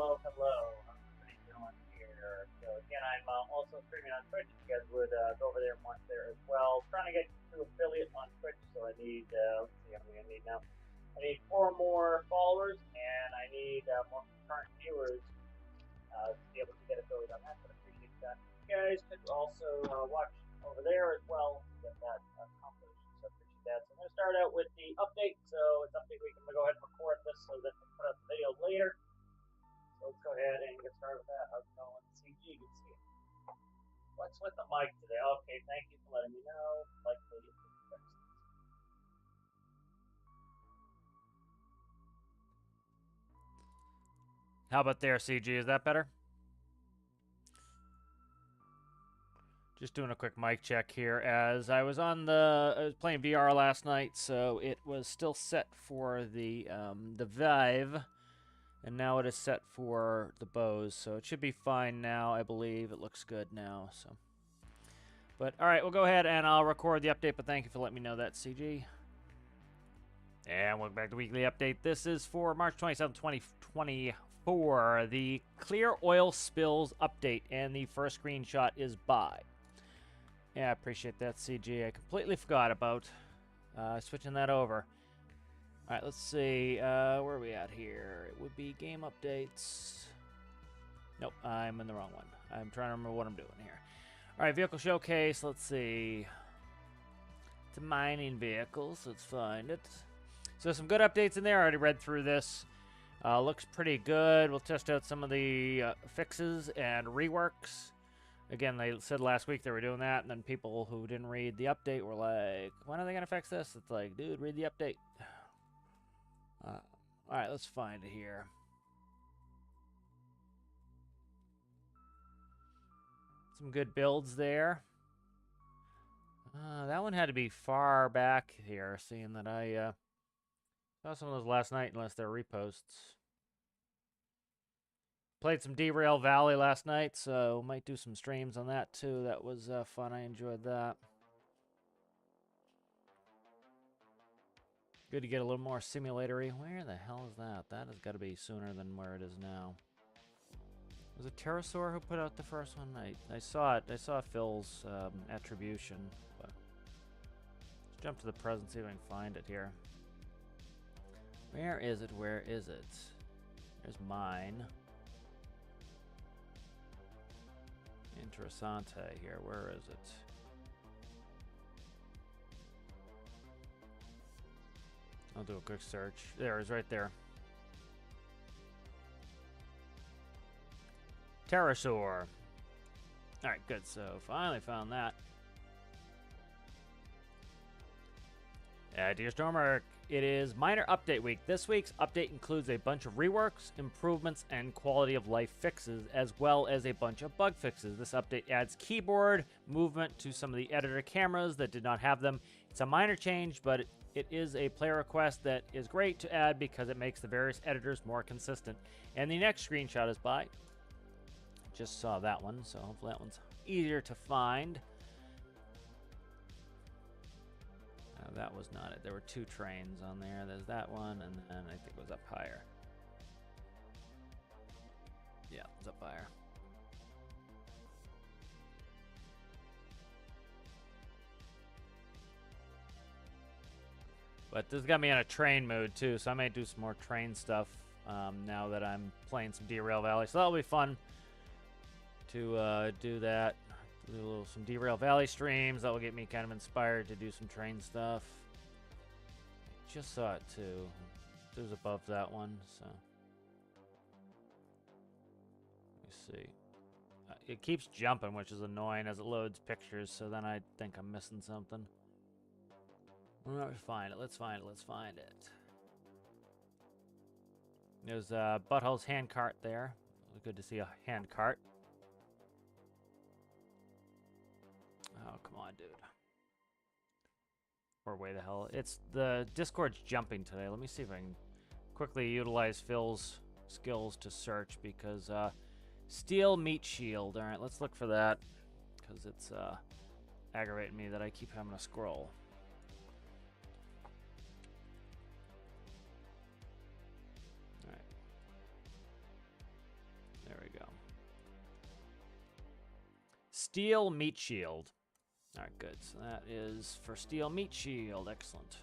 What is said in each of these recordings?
hello. How's everybody doing here? So again, I'm also streaming on Twitch. You guys would go over there and watch there as well. Trying to get to affiliate on Twitch, so I need let's see how many I need now. I need 4 more followers, and I need more current viewers to be able to get affiliate on that. But I appreciate that. You guys could also watch over there as well to get that accomplished. So I appreciate that. So I'm going to start out with the update. So it's update week. I'm going to go ahead and record this so that I can put out the video later. So let's go ahead and get started with that. How's it going? CG, good to see you. What's with the mic today? Okay, thank you for letting me know. Like the How about there, CG? Is that better? Just doing a quick mic check here as I was playing VR last night, so it was still set for the Vive, and now it is set for the Bose, so it should be fine now. I believe it looks good now. So, but all right, we'll go ahead and I'll record the update. But thank you for letting me know that, CG. And welcome back to the weekly update. This is for March 27th, 2024, the clear oil spills update, and the first screenshot is by. Yeah, I appreciate that, CG. I completely forgot about switching that over. All right, let's see. Where are we at here? It would be game updates. Nope, I'm in the wrong one. I'm trying to remember what I'm doing here. All right, vehicle showcase. Let's see. It's mining vehicles. Let's find it. So some good updates in there. I already read through this. Looks pretty good. We'll test out some of the fixes and reworks. Again, they said last week they were doing that, and then people who didn't read the update were like, when are they going to fix this? It's like, dude, read the update. All right, let's find it here. Some good builds there. That one had to be far back here, seeing that I saw some of those last night, unless they're reposts. Played some Derail Valley last night, so might do some streams on that too. That was fun. I enjoyed that. Good to get a little more simulatory. Where the hell is that? That has got to be sooner than where it is now. Was it Pterosaur who put out the first one? I saw it. I saw Phil's attribution. But let's jump to the present, see if I can find it here. Where is it? Where is it? There's mine. Interessante here. Where is it? I'll do a quick search. There it is, right there. Pterosaur. Alright, good. So finally found that. Dear Stormworks, it is minor update week. This week's update includes a bunch of reworks, improvements, and quality of life fixes, as well as a bunch of bug fixes. This update adds keyboard movement to some of the editor cameras that did not have them. It's a minor change, but it is a player request that is great to add because it makes the various editors more consistent. And the next screenshot is by. Just saw that one, so hopefully that one's easier to find. That was not it. There were 2 trains on there. There's that one, and then I think it was up higher. Yeah, it was up higher. But this got me in a train mood, too, so I may do some more train stuff now that I'm playing some Derail Valley. So that'll be fun to do that. Do some Derail Valley streams. That will get me kind of inspired to do some train stuff. I just saw it too. It was above that one, so. Let me see. It keeps jumping, which is annoying as it loads pictures, so then I think I'm missing something. Let's find it. Let's find it. Let's find it. There's Butthole's hand cart there. Good to see a hand cart. Oh, come on, dude. Or way the hell. It's the Discord's jumping today. Let me see if I can quickly utilize Phil's skills to search because steel meat shield. All right, let's look for that because it's aggravating me that I keep having to scroll. Steel Meat Shield. All right, good. So that is for Steel Meat Shield. Excellent.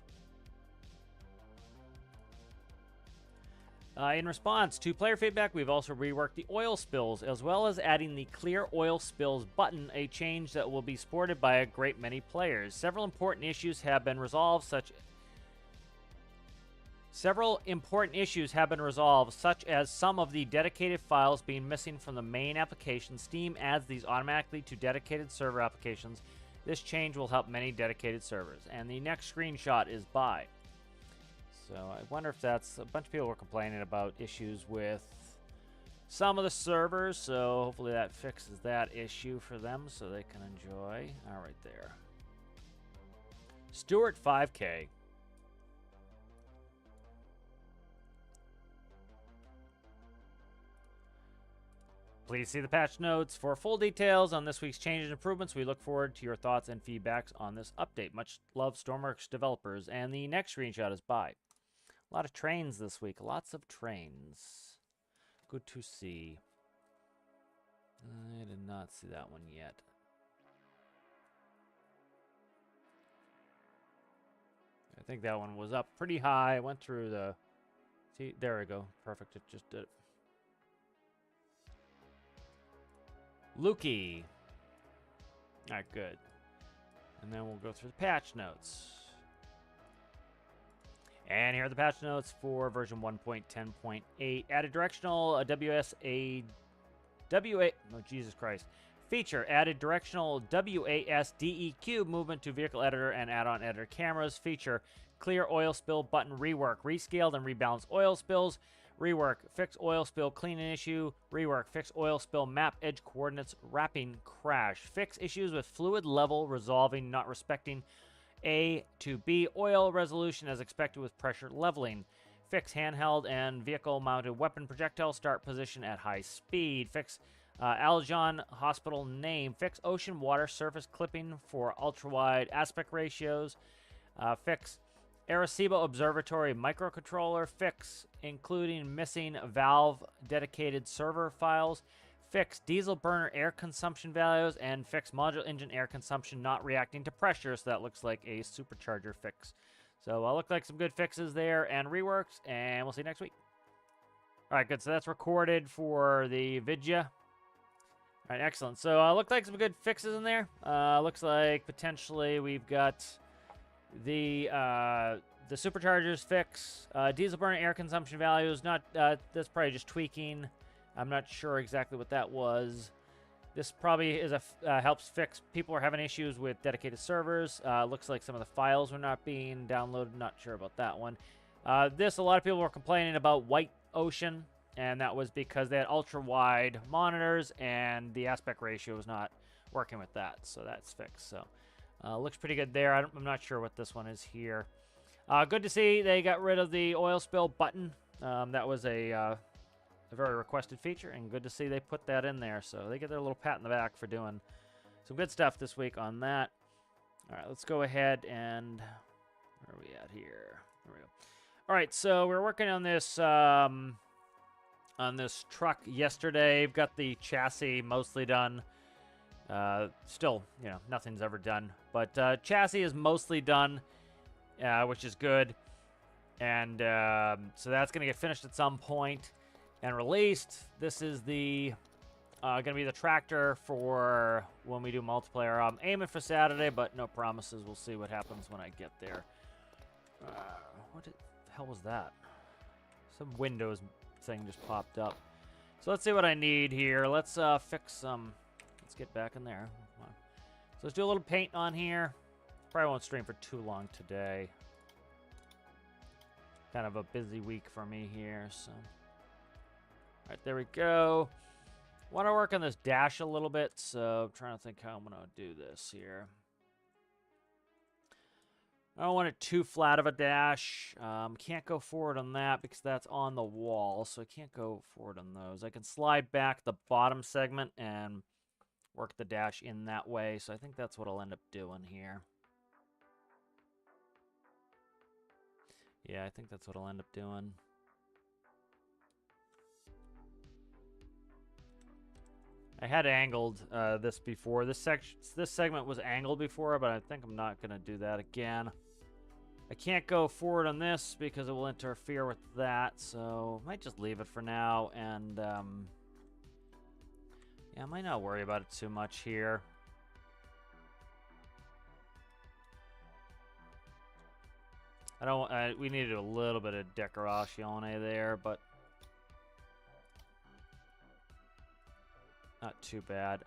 In response to player feedback, we've also reworked the oil spills, as well as adding the Clear Oil Spills button, a change that will be supported by a great many players. Several important issues have been resolved, such as some of the dedicated files being missing from the main application. Steam adds these automatically to dedicated server applications. This change will help many dedicated servers. And the next screenshot is by. So I wonder if that's... A bunch of people were complaining about issues with some of the servers, so hopefully that fixes that issue for them so they can enjoy. All right, there. Stuart 5K. Please see the patch notes for full details on this week's changes and improvements. We look forward to your thoughts and feedbacks on this update. Much love, Stormworks developers. And the next screenshot is by. A lot of trains this week. Lots of trains. Good to see. I did not see that one yet. I think that one was up pretty high. Went through the... See, there we go. Perfect. It just did it. Lukey. All right, good. And then we'll go through the patch notes. And here are the patch notes for version 1.10.8. Added directional feature. Added directional WASDEQ movement to vehicle editor and add-on editor cameras. Feature. Clear oil spill button rework. Rescaled and rebalanced oil spills. Rework. Fix oil spill cleaning issue. Rework. Fix oil spill map edge coordinates wrapping crash. Fix issues with fluid level resolving not respecting A to B oil resolution as expected with pressure leveling. Fix handheld and vehicle mounted weapon projectile start position at high speed. Fix Aljon Hospital name. Fix ocean water surface clipping for ultra wide aspect ratios. Fix Arecibo Observatory microcontroller. Fix including missing valve dedicated server files. Fix diesel burner air consumption values, and fix module engine air consumption not reacting to pressure, so that looks like a supercharger fix. So look like some good fixes there and reworks, and we'll see you next week. All right, good. So that's recorded for the vidya. All right, excellent. So look like some good fixes in there. Looks like potentially we've got the superchargers fix, diesel burner air consumption values. Not that's probably just tweaking. I'm not sure exactly what that was. This probably is helps fix. People are having issues with dedicated servers. Looks like some of the files were not being downloaded. Not sure about that one. A lot of people were complaining about White Ocean, and that was because they had ultra-wide monitors, and the aspect ratio was not working with that. So that's fixed. So looks pretty good there. I'm not sure what this one is here. Good to see they got rid of the oil spill button. That was a very requested feature, and good to see they put that in there. So they get their little pat in the back for doing some good stuff this week on that. All right, let's go ahead and where are we at here? There we go. All right, so we're working on this truck yesterday. We've got the chassis mostly done. Still, nothing's ever done, but chassis is mostly done, which is good. And so that's going to get finished at some point and released. This is the going to be the tractor for when we do multiplayer. I'm aiming for Saturday, but no promises. We'll see what happens when I get there. What the hell was that? Some Windows thing just popped up. So let's see what I need here. Let's fix some. Let's get back in there. So let's do a little paint on here. Probably won't stream for too long today. Kind of a busy week for me here, so. All right, there we go. Want to work on this dash a little bit, so I'm trying to think how I'm going to do this here. I don't want it too flat of a dash. Can't go forward on that because that's on the wall, so I can't go forward on those. I can slide back the bottom segment and work the dash in that way, so I think that's what I'll end up doing here. Yeah, I think that's what I'll end up doing. I had angled this before. This segment was angled before, but I think I'm not going to do that again. I can't go forward on this because it will interfere with that, so I might just leave it for now, and yeah, I might not worry about it too much here. I don't. We needed a little bit of decorazione there, but not too bad.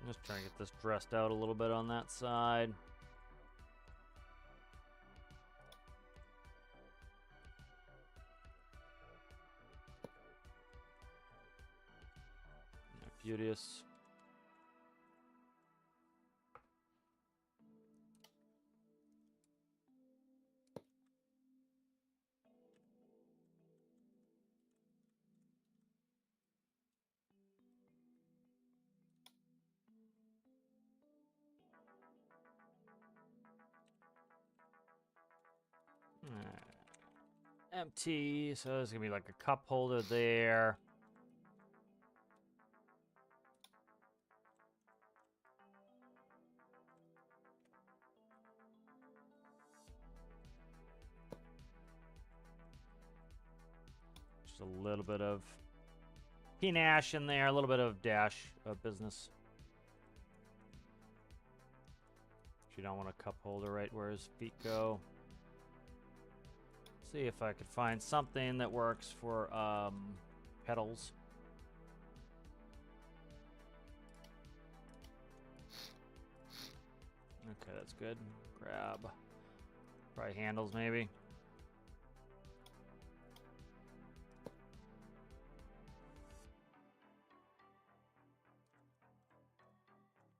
I'm just trying to get this dressed out a little bit on that side. Yeah, beauteous. Empty, so there's gonna be like a cup holder there. Just a little bit of panache in there, a little bit of dash of business. You don't want a cup holder right where his feet go. See if I could find something that works for pedals. Okay, that's good. Grab. Probably handles, maybe.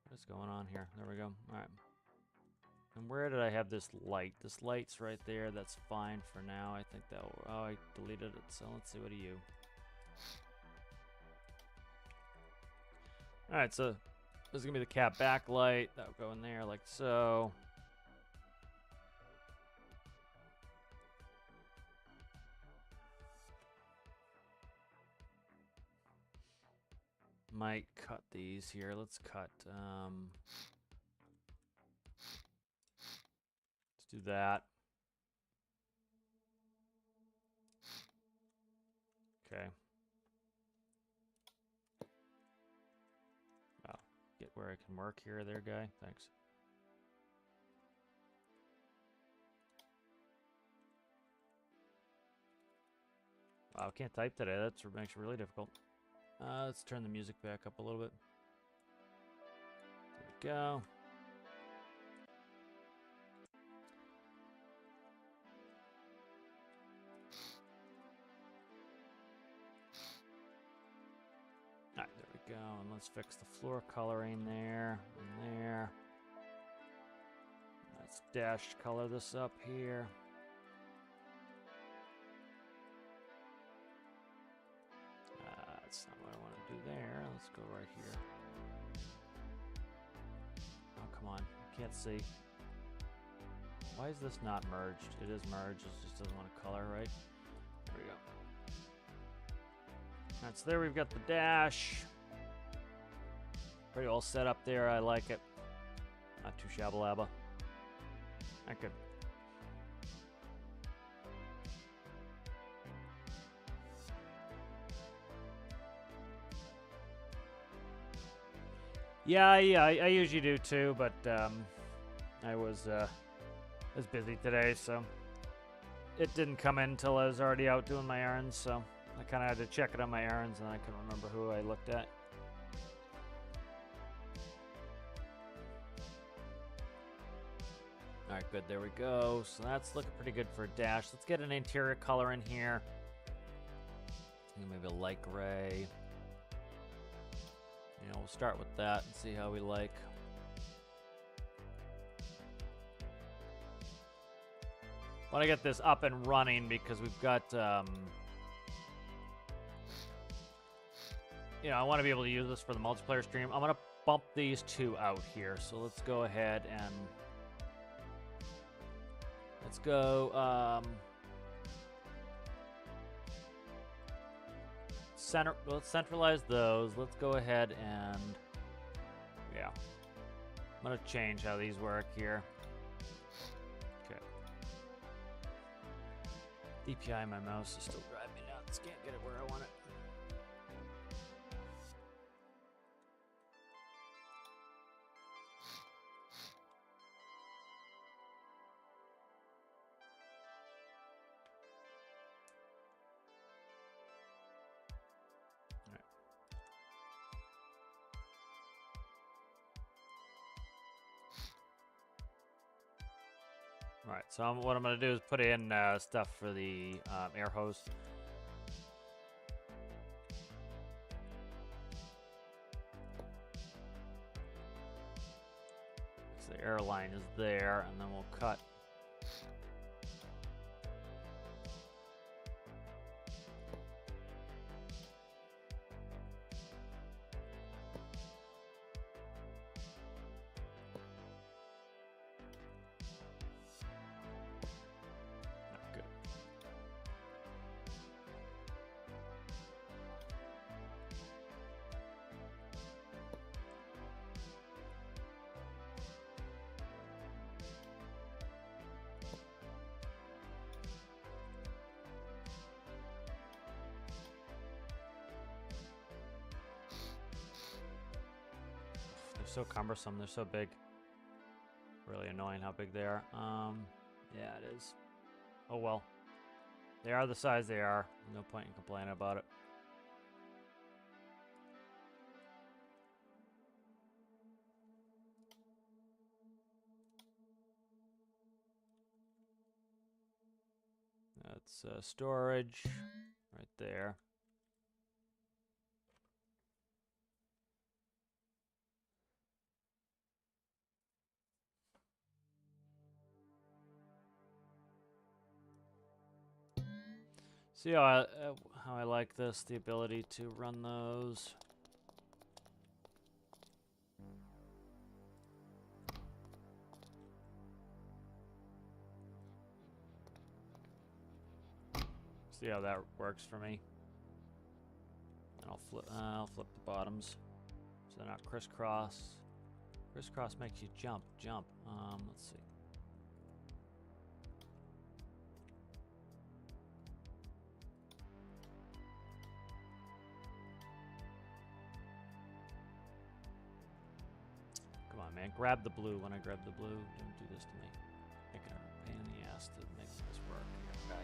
What's going on here? There we go. All right. And where did I have this light? This light's right there. That's fine for now. I think that will... Oh, I deleted it. So let's see. What do you... All right, so this is going to be the cab backlight. That will go in there like so. Might cut these here. Let's cut... do that. Okay. Wow. Get where I can work here there, guy. Thanks. Wow, I can't type today. That makes it really difficult. Let's turn the music back up a little bit. There we go. Alright, there we go. And let's fix the floor coloring there and there. Let's dash color this up here. That's not what I want to do there. Let's go right here. Oh, come on. I can't see. Why is this not merged? It is merged. It just doesn't want to color, right? There we go. Alright, so there we've got the dash. Pretty all set up there. I like it. Not too shabba-labba. Not good. Yeah, I usually do too, but I was busy today, so it didn't come in until I was already out doing my errands, so I kind of had to check it on my errands, and I couldn't remember who I looked at. Alright, good, there we go. So that's looking pretty good for a dash. Let's get an interior color in here. Maybe a light gray. You know, we'll start with that and see how we like. Want to get this up and running because we've got, you know, I want to be able to use this for the multiplayer stream. I'm going to bump these two out here. So let's go ahead and let's go let's centralize those. Let's go ahead and yeah. I'm going to change how these work here. Okay. DPI my mouse is still driving me nuts. Can't get it where I want it. Alright, so what I'm going to do is put in stuff for the air hose. So the air line is there, and then we'll cut. So cumbersome, they're so big. Really annoying how big they are. Yeah, it is. Oh well. They are the size they are. No point in complaining about it. That's storage right there. See how I like this, the ability to run those. See how that works for me. And I'll flip the bottoms so they're not crisscross. Crisscross makes you jump. Let's see. Come on, man. Grab the blue when I grab the blue. Don't do this to me. Making a pain in the ass to make this work. Okay.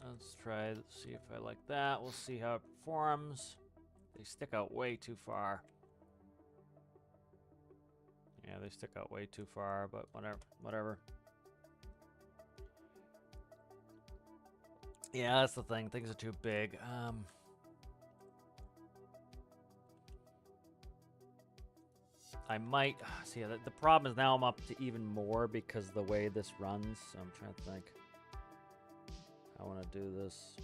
Let's try, see if I like that. We'll see how it performs. They stick out way too far. Yeah, they stick out way too far, but whatever. Yeah, that's the thing. Things are too big. I might see. The problem is now I'm up to even more because of the way this runs. So I'm trying to think. I want to do this.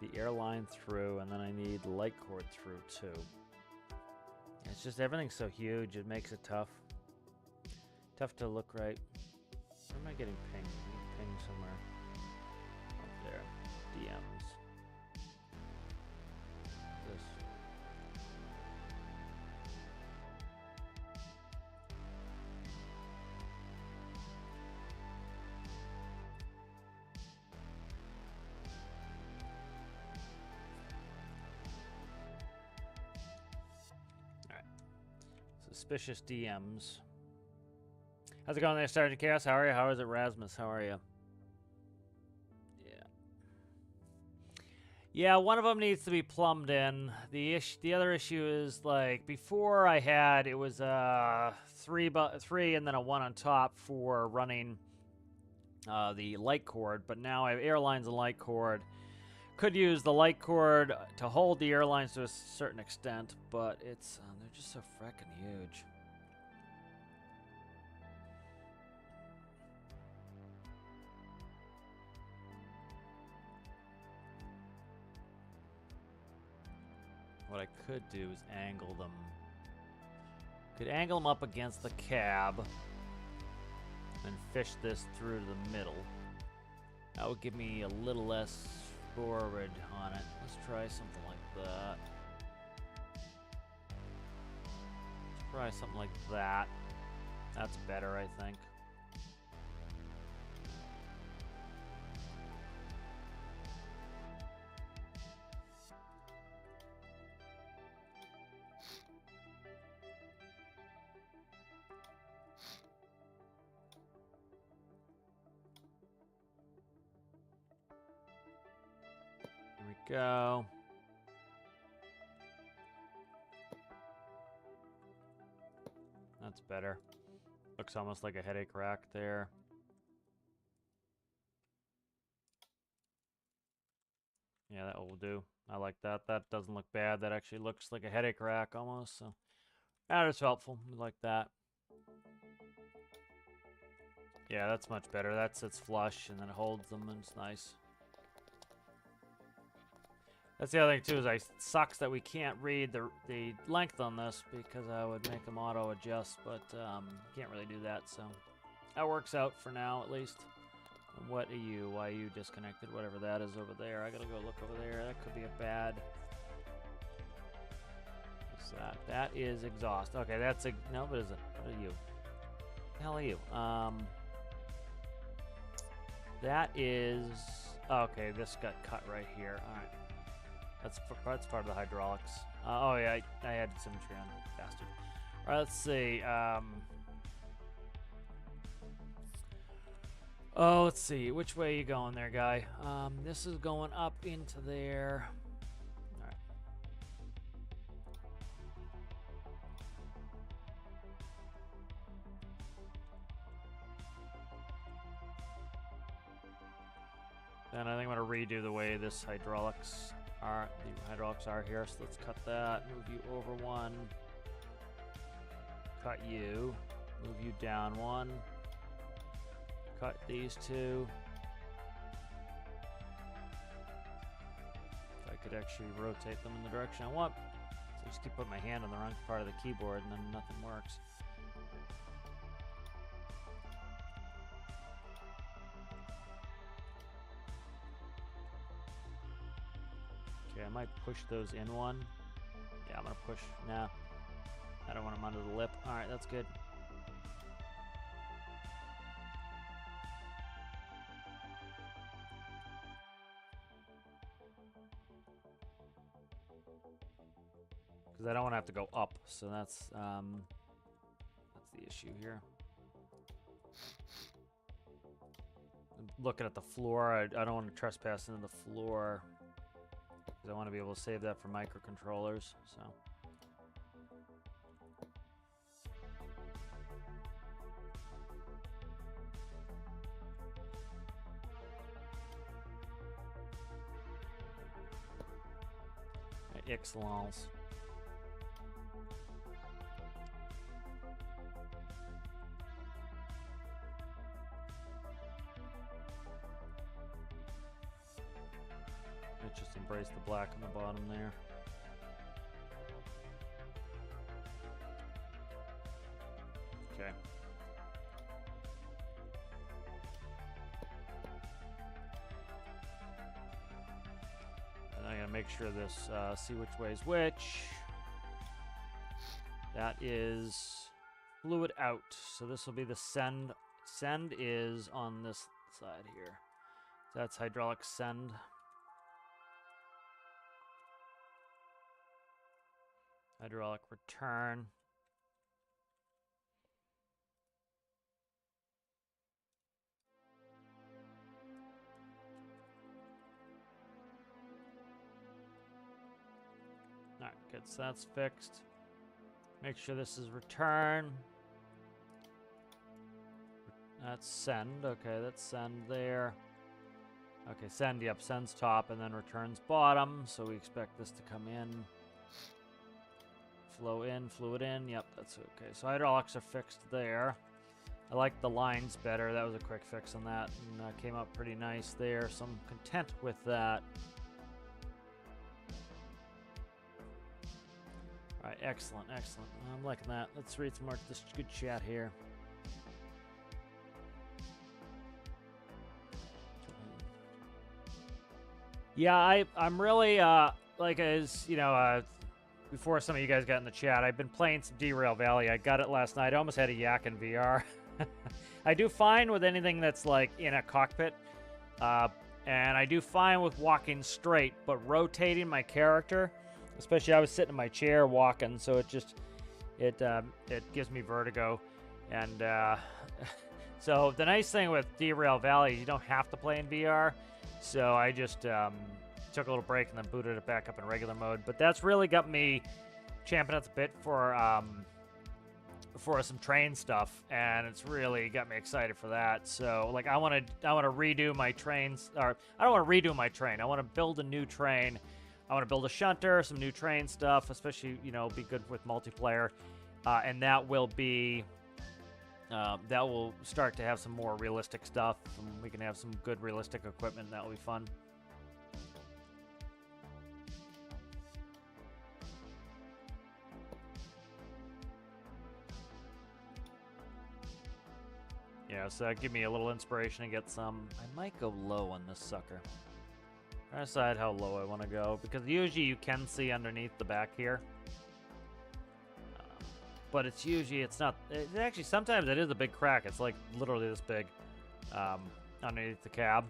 The airline through, and then I need light cord through too. It's just everything's so huge, it makes it tough. Tough to look right. Where am I getting pinged? I'm getting pinged somewhere. Up there. DMs. This. Suspicious DMs. How's it going there, Sergeant Chaos? How are you? How is it, Rasmus? How are you? Yeah, one of them needs to be plumbed in. The other issue is, like, before I had, it was three and then a 1 on top for running the light cord, but now I have airlines and light cord. Could use the light cord to hold the airlines to a certain extent, but it's they're just so frickin' huge. What I could do is angle them. Could angle them up against the cab and fish this through to the middle. That would give me a little less forward on it. Let's try something like that. Let's try something like that. That's better, I think. Go. That's better. Looks almost like a headache rack there. Yeah, that will do. I like that. That doesn't look bad. That actually looks like a headache rack almost. So that is helpful. We like that. Yeah, that's much better. That sits flush and then it holds them and it's nice. That's the other thing too, is it sucks that we can't read the length on this because I would make them auto adjust, but can't really do that, so that works out for now at least. And what are you? Why are you disconnected? Whatever that is over there. I gotta go look over there. That could be a bad. What's that? That is exhaust. Okay, that's a no. What is it? What are you? What the hell are you? That is okay. This got cut right here. All right. That's part of the hydraulics. Oh yeah, I had symmetry on it, bastard. All right, let's see. Oh, let's see. Which way are you going there, guy? This is going up into there. All right. Then I think I'm gonna redo the way this hydraulics. The hydraulics are here, so let's cut that. Move you over 1. Cut you. Move you down 1. Cut these 2. If I could actually rotate them in the direction I want. So I just keep putting my hand on the wrong part of the keyboard and then nothing works. Okay, I might push those in 1. Yeah, I'm gonna push. Nah, I don't want them under the lip. All right, that's good. Because I don't want to have to go up, so that's the issue here. I'm looking at the floor. I don't want to trespass into the floor. I want to be able to save that for microcontrollers, so. Ixlals. Let's just embrace the black on the bottom there. Okay. And I'm gonna make sure this, see which way is which. That is fluid out. So this will be the send. Send is on this side here. So that's hydraulic send. Hydraulic return. Alright, good. So that's fixed. Make sure this is return. That's send. Okay, that's send there. Okay, send. Yep, sends top and then returns bottom. So we expect this to come in. Flow in, fluid in. Yep, that's okay. So hydraulics are fixed there. I like the lines better. That was a quick fix on that. And came up pretty nice there. So I'm content with that. All right, excellent, excellent. I'm liking that. Let's read some more this good chat here. Yeah, I'm really like, as you know, before some of you guys got in the chat, I've been playing some Derail Valley. I got it last night. I almost had a yak in VR. I do fine with anything that's like in a cockpit, and I do fine with walking straight, but rotating my character, especially I was sitting in my chair walking, so it just it gives me vertigo, and so the nice thing with Derail Valley is you don't have to play in VR. So I just took a little break and then booted it back up in regular mode. But that's really got me champing at the bit for some train stuff, and it's really got me excited for that. So like I want to redo my trains, or I don't want to redo my train. I want to build a new train. I want to build a shunter, some new train stuff, especially be good with multiplayer, and that will be. That will start to have some more realistic stuff, and we can have some good realistic equipment. That will be fun. Yeah, so give me a little inspiration and get some. I might go low on this sucker. I decide how low I want to go, because usually you can see underneath the back here. But it's usually, it's not, actually sometimes it is a big crack. It's like literally this big underneath the cab.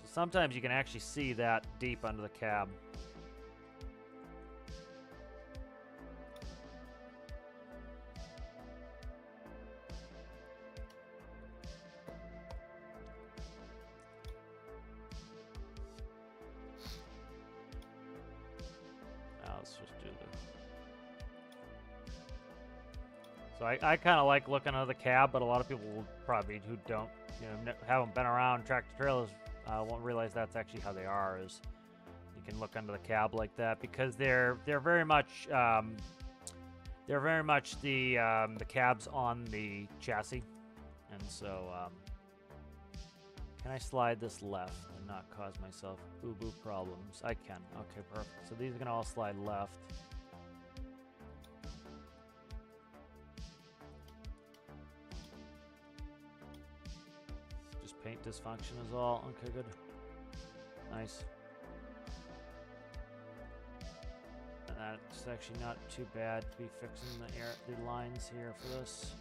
So sometimes you can actually see that deep under the cab. Let's just do this. So I kind of like looking under the cab, but a lot of people will probably who don't, haven't been around tractor trailers won't realize that's actually how they are. Is you can look under the cab like that, because they're very much the cabs on the chassis, and so can I slide this left and not cause myself boo-boo problems? I can. Okay, perfect. So these are gonna all slide left. Paint dysfunction is all. Okay, good. Nice. And that's actually not too bad to be fixing the lines here for this.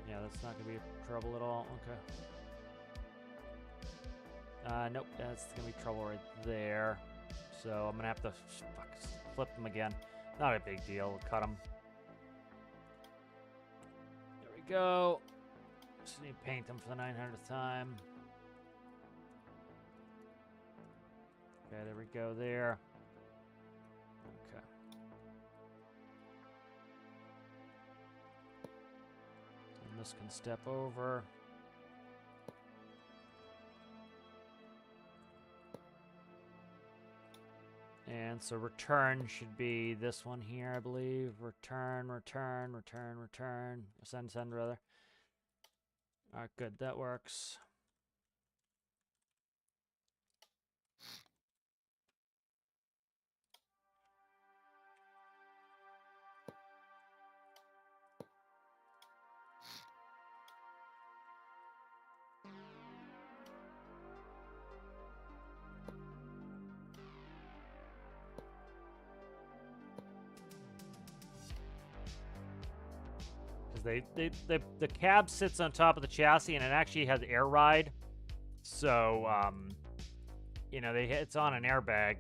Yeah, that's not going to be trouble at all. Okay. Nope, that's going to be trouble right there. So I'm going to have to flip them again. Not a big deal. We'll cut them. Go. Just need to paint them for the 900th time. Okay, there we go there. Okay. And this can step over. And so return should be this one here, I believe. Return. Send rather. All right, good. That works. The cab sits on top of the chassis, and it actually has air ride. So, it's on an airbag.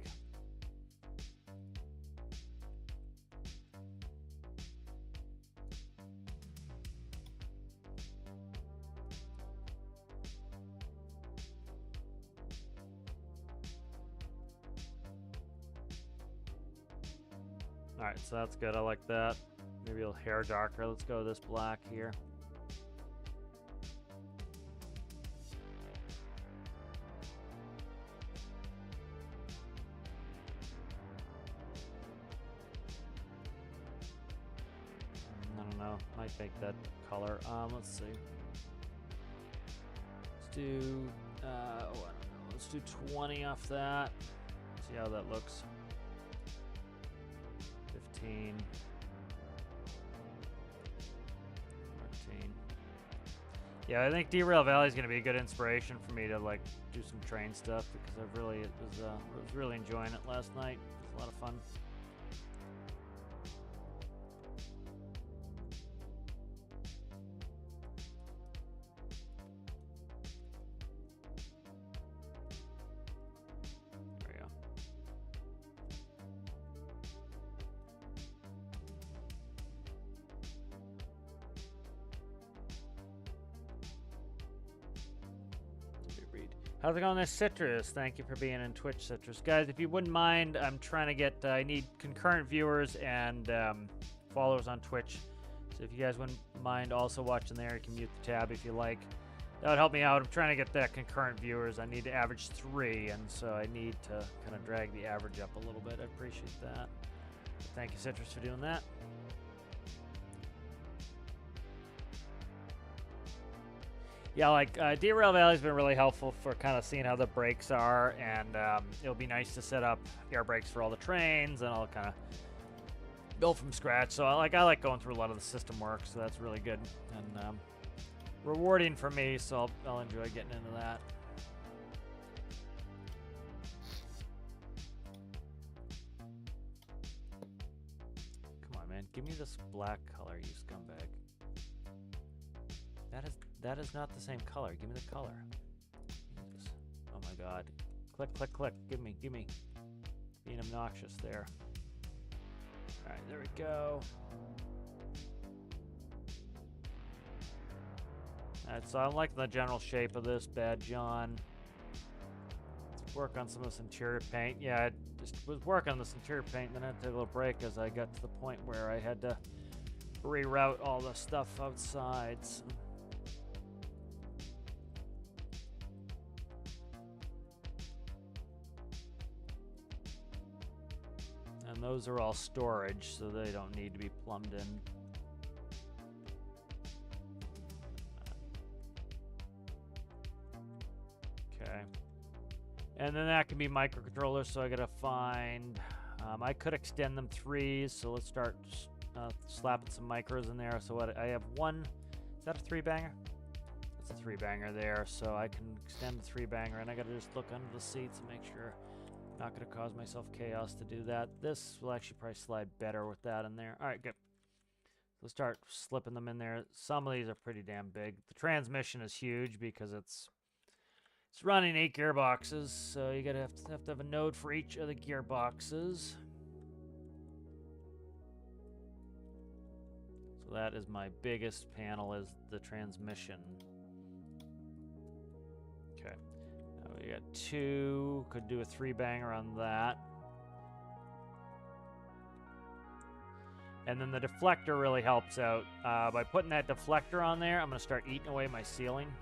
Alright, so that's good. I like that. Maybe a little hair darker. Let's go with this black here. I don't know. Might make that color. Let's see. Let's do, oh, I don't know. Let's do 20 off that. See how that looks. 15. 14. Yeah, I think Derail Valley is going to be a good inspiration for me to like do some train stuff because I was really enjoying it last night. It was a lot of fun. How's it going there, Citrus? Thank you for being in Twitch, Citrus. Guys, if you wouldn't mind, I'm trying to get, I need concurrent viewers and followers on Twitch. So if you guys wouldn't mind also watching there, you can mute the tab if you like. That would help me out. I'm trying to get that concurrent viewers. I need to average 3, and so I need to kind of drag the average up a little bit. I appreciate that. Thank you, Citrus, for doing that. Yeah, like Derail Valley's been really helpful for kind of seeing how the brakes are, and it'll be nice to set up air brakes for all the trains, and I'll kind of build from scratch. So I like going through a lot of the system work, so that's really good and rewarding for me. So I'll enjoy getting into that. Come on, man, give me this black color, you scumbag. That is not the same color. Give me the color. Oh my god. Click, click, click. Give me. Being obnoxious there. Alright, there we go. Alright, so I like the general shape of this bad John. Let's work on some of this interior paint. Yeah, I just was working on this interior paint, and then I had to take a little break as I got to the point where I had to reroute all the stuff outside. So. And those are all storage, so they don't need to be plumbed in. Okay. And then that can be microcontrollers, so I gotta find... I could extend them 3s, so let's start slapping some micros in there. So what I have one... Is that a 3-banger? That's a 3-banger there, so I can extend the 3-banger, and I gotta just look under the seats and make sure... Not going to cause myself chaos to do that. This will actually probably slide better with that in there. All right, good. Let's start slipping them in there. Some of these are pretty damn big. The transmission is huge because it's running 8 gearboxes, so you gotta have to have a node for each of the gearboxes. So that is my biggest panel, is the transmission. Okay. We got 2, could do a 3-banger on that. And then the deflector really helps out. By putting that deflector on there, I'm going to start eating away my ceiling.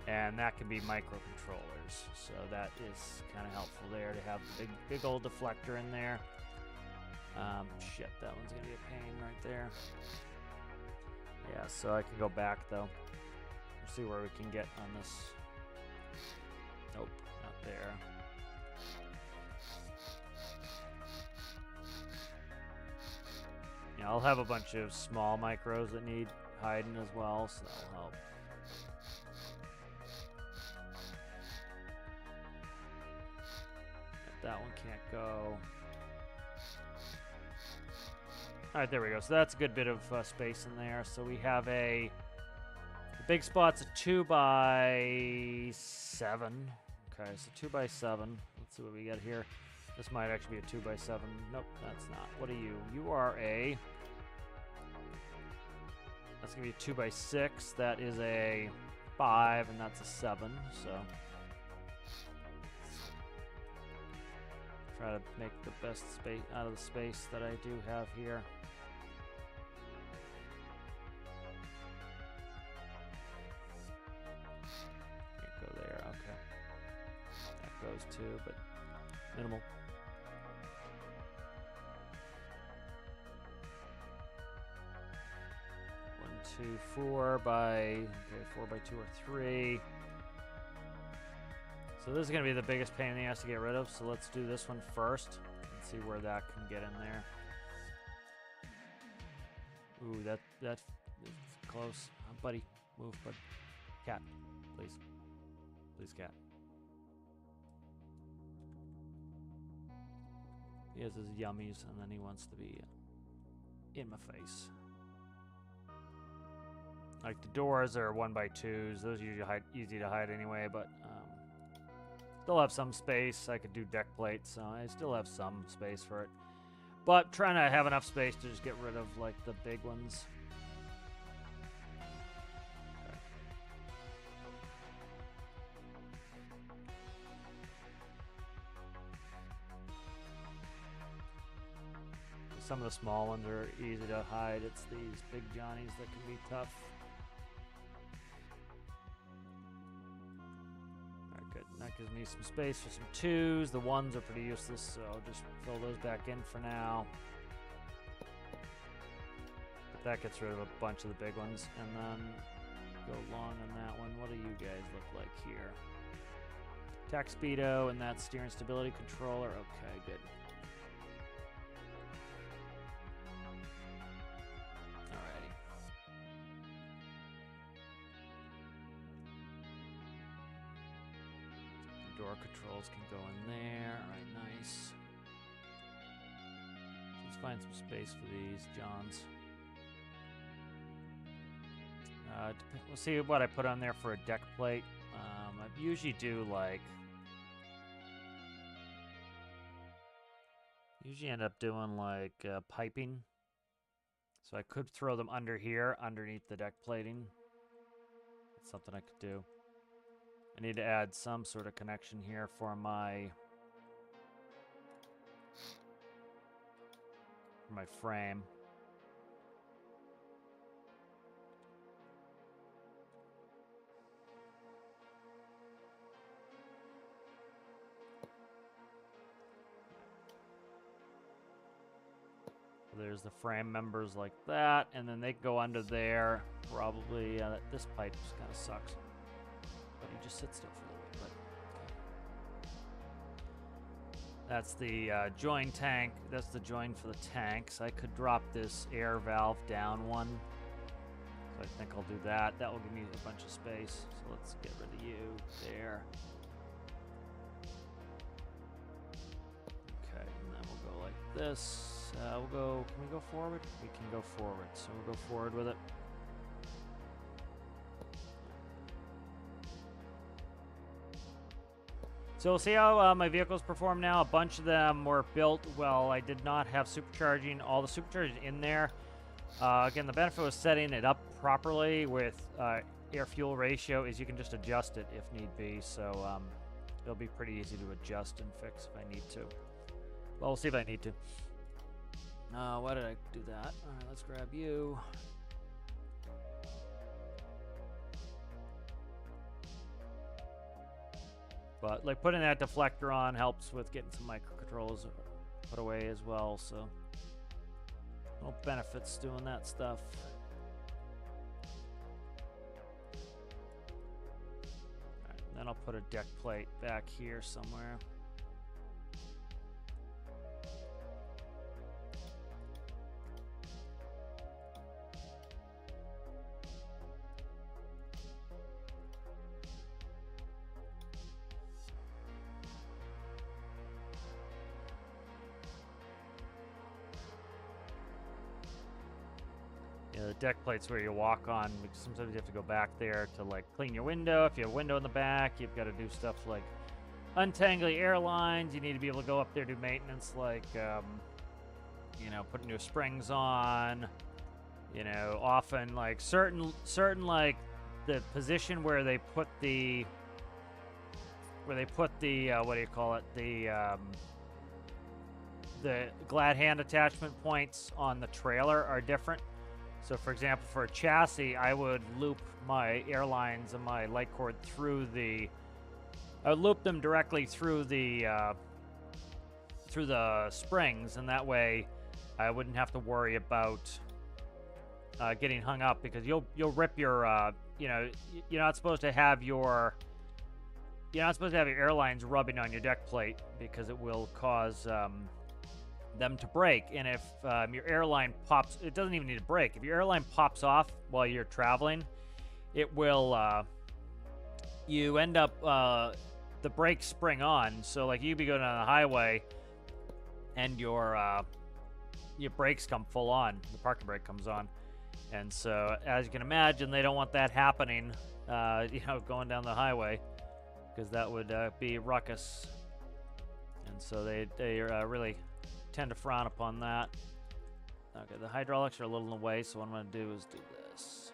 And that can be microcontrollers. So that is kind of helpful there to have the big old deflector in there. Shit, that one's going to be a pain right there. Yeah, so I can go back though. We'll see where we can get on this. Nope, not there. Yeah, I'll have a bunch of small micros that need hiding as well, so that'll help. That one can't go. Alright, there we go. So that's a good bit of space in there. So we have the big spot's a 2x7. Okay, so 2x7. Let's see what we got here. This might actually be a 2x7. Nope, that's not. What are you? You are a... That's going to be a 2x6. That is a 5, and that's a 7. So Try to make the best space out of the space that I do have here. Can't go there. Okay. That goes too, but minimal. 1, 2, 4 by, okay, 4 by 2 or 3. So this is going to be the biggest pain in the ass to get rid of, so let's do this one first and see where that can get in there. Ooh, that's close. Buddy, move, bud. Cat, please. Please, cat. He has his yummies, and then he wants to be in my face. Like the doors are 1 by 2s. Those are usually easy to hide anyway, but still have some space. I could do deck plates, so I still have some space for it. But trying to have enough space to just get rid of like the big ones. Okay. Some of the small ones are easy to hide. It's these big Johnnies that can be tough. That gives me some space for some 2s. The 1s are pretty useless, so I'll just fill those back in for now. But that gets rid of a bunch of the big ones. And then go long on that one. What do you guys look like here? Attack speedo and that steering stability controller. Okay, good. Door controls can go in there. Alright, nice. Let's find some space for these Johns. We'll see what I put on there for a deck plate. I usually do like... Usually end up doing like piping. So I could throw them under here, underneath the deck plating. That's something I could do. I need to add some sort of connection here for my frame. There's the frame members like that, and then they go under there. Probably this pipe just kind of sucks. But he just sits still for a little bit. But that's the join tank. That's the join for the tanks. I could drop this air valve down one. So I think I'll do that. That will give me a bunch of space. So let's get rid of you there. Okay, and then we'll go like this. We'll go. Can we go forward? We can go forward. So we'll go forward with it. So we'll see how my vehicles perform now. A bunch of them were built well. I did not have supercharging. All the supercharging in there. Again, the benefit was setting it up properly with air-fuel ratio is you can just adjust it if need be. So it'll be pretty easy to adjust and fix if I need to. Well, we'll see if I need to. Why did I do that? All right, let's grab you. But like putting that deflector on helps with getting some microcontrollers put away as well. So no benefits doing that stuff. All right, then I'll put a deck plate back here somewhere. The deck plate's where you walk on, because sometimes you have to go back there to like clean your window. If you have a window in the back, you've got to do stuff like untangle the airlines. You need to be able to go up there, do maintenance like, you know, put new springs on, you know, often like certain like the position where they put the, what do you call it? the glad hand attachment points on the trailer are different. So, for example, for a chassis, I would loop my airlines and my light cord through the. I would loop them directly through the springs, and that way, I wouldn't have to worry about getting hung up, because you'll rip your you know, you're not supposed to have your airlines rubbing on your deck plate, because it will cause them to break. And if your airline pops, it doesn't even need to break. If your airline pops off while you're traveling, it will you end up the brakes spring on. So like you'd be going down the highway and your brakes come full on, the parking brake comes on. And so, as you can imagine, they don't want that happening, going down the highway, because that would be ruckus. And so they really tend to frown upon that. Okay, the hydraulics are a little in the way, so what I'm going to do is do this.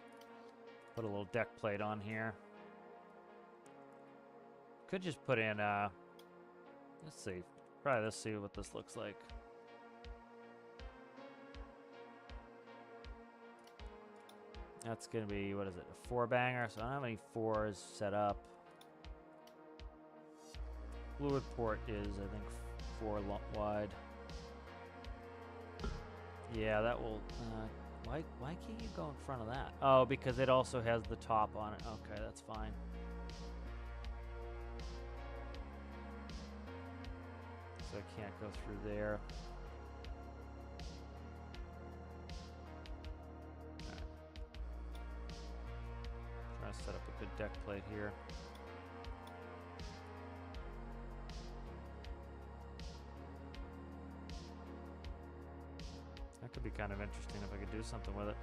Put a little deck plate on here. Could just put in, let's see, let's see what this looks like. That's going to be, what is it, a 4-banger? So I don't have any 4s set up. Fluid port is, I think, 4 wide. Yeah, that will, why can't you go in front of that? Oh, because it also has the top on it. Okay, that's fine. So I can't go through there. Set up a good deck plate here. That could be kind of interesting if I could do something with it.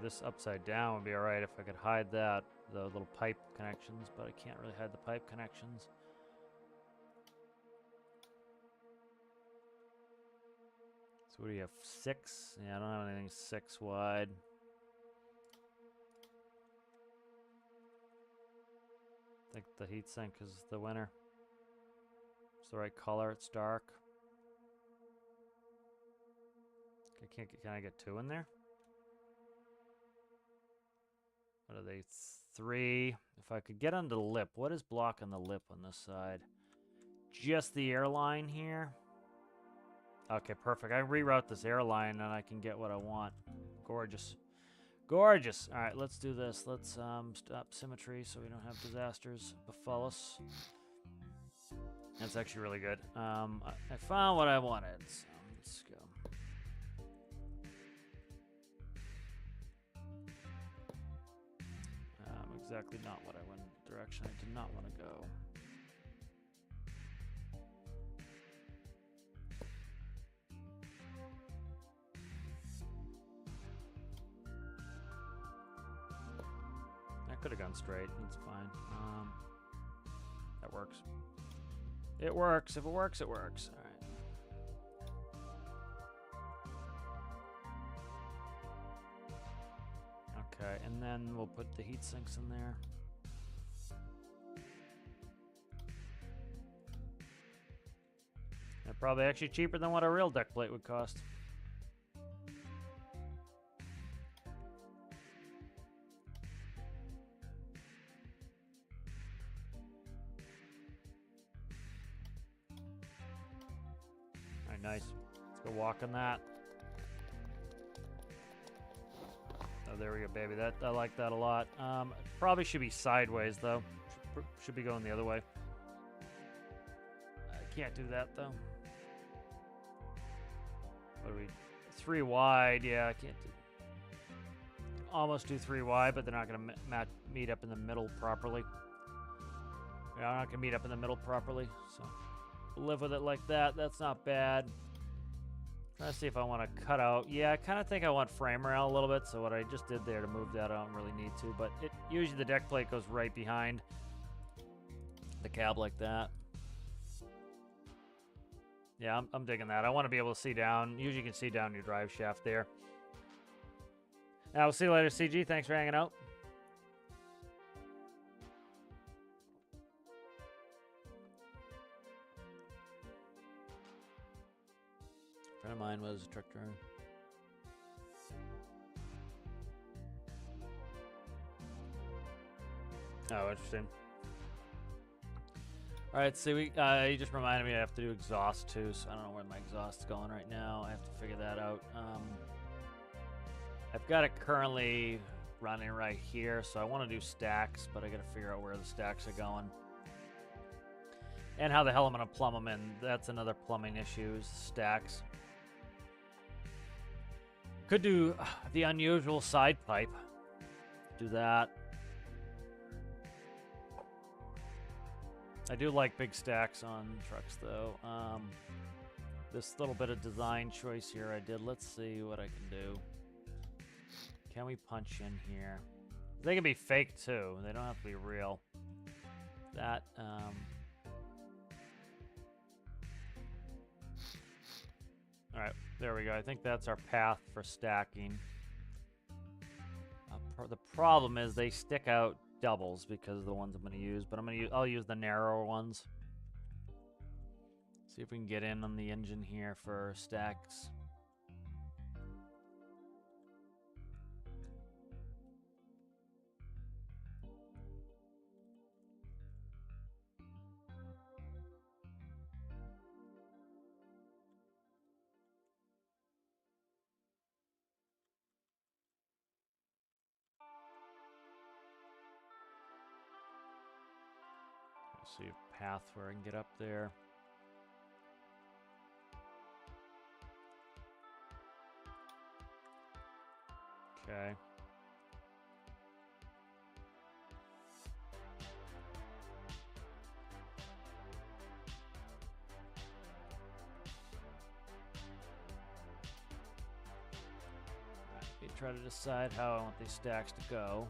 This upside down would be alright if I could hide that, the little pipe connections, but I can't really hide the pipe connections. So what do you have, 6? Yeah, I don't have anything 6 wide. I think the heatsink is the winner. It's the right color, it's dark. Can I get 2 in there? What are they? 3. If I could get under the lip. What is blocking the lip on this side? Just the airline here? Okay, perfect. I reroute this airline and I can get what I want. Gorgeous. Gorgeous. All right, let's do this. Let's stop symmetry so we don't have disasters befall us. That's actually really good. I found what I wanted. So let's go. Exactly not what I went in the direction I did not want to go. I could have gone straight. That's fine. That works. It works. If it works, it works. All right. Okay, and then we'll put the heat sinks in there. They're probably actually cheaper than what a real deck plate would cost. All right, nice. Let's go walk on that. Oh, there we go, baby. I like that a lot. Probably should be sideways, though. Should be going the other way. I can't do that, though. What are we? 3 wide. Yeah, I can't do. Almost do 3 wide, but they're not going to meet up in the middle properly. Yeah, I'm not going to meet up in the middle properly, so live with it like that. That's not bad. Trying to see if I want to cut out. Yeah, I kind of think I want frame rail a little bit, so what I just did there to move that, I don't really need to, but usually the deck plate goes right behind the cab like that. Yeah, I'm digging that. I want to be able to see down. Usually you can see down your drive shaft there. Now, we'll see you later, CG. Thanks for hanging out. A friend of mine was a truck driver. Oh, interesting. All right, so you just reminded me I have to do exhaust too, so I don't know where my exhaust's going right now. I have to figure that out. I've got it currently running right here, so I want to do stacks, but I got to figure out where the stacks are going. And how the hell I'm going to plumb them in. That's another plumbing issue, is stacks. Could do the unusual side pipe. Do that. I do like big stacks on trucks, though. This little bit of design choice here I did. Let's see what I can do. Can we punch in here? They can be fake, too. They don't have to be real. That, Alright, there we go. I think that's our path for stacking. The problem is they stick out doubles because of the ones I'm going to use, but I'll use the narrower ones. See if we can get in on the engine here for stacks. See a path where I can get up there. Okay. Let me try to decide how I want these stacks to go.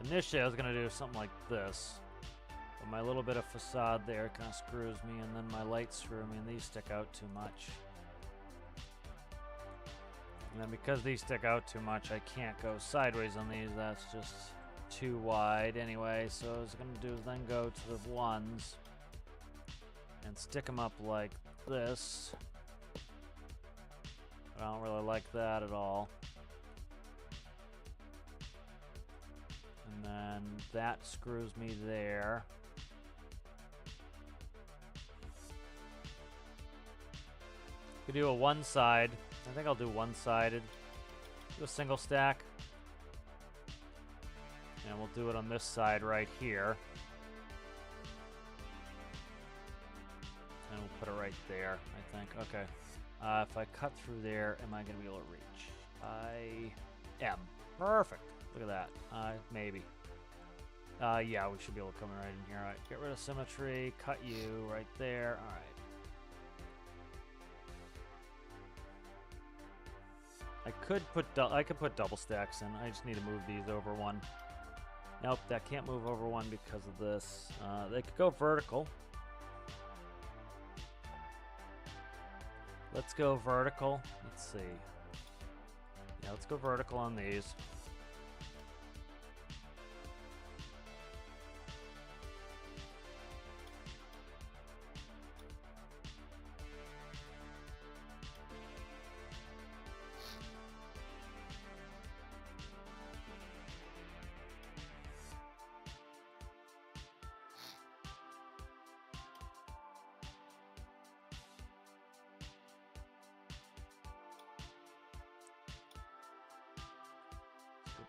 Initially, I was going to do something like this. But my little bit of facade there kind of screws me, and then my lights screw me, and these stick out too much. And then because these stick out too much, I can't go sideways on these. That's just too wide anyway. So what I was going to do is then go to the ones and stick them up like this. I don't really like that at all. And then that screws me there. Could do a one side. I think I'll do one-sided. Do a single stack. And we'll do it on this side right here. And we'll put it right there, I think. Okay. If I cut through there, am I going to be able to reach? I am. Perfect. Look at that. Maybe. Yeah, we should be able to come right in here. All right, get rid of symmetry. Cut you right there. All right. I could put double stacks in. I just need to move these over one. Nope, that can't move over one because of this. They could go vertical. Let's go vertical. Let's see. Yeah, let's go vertical on these.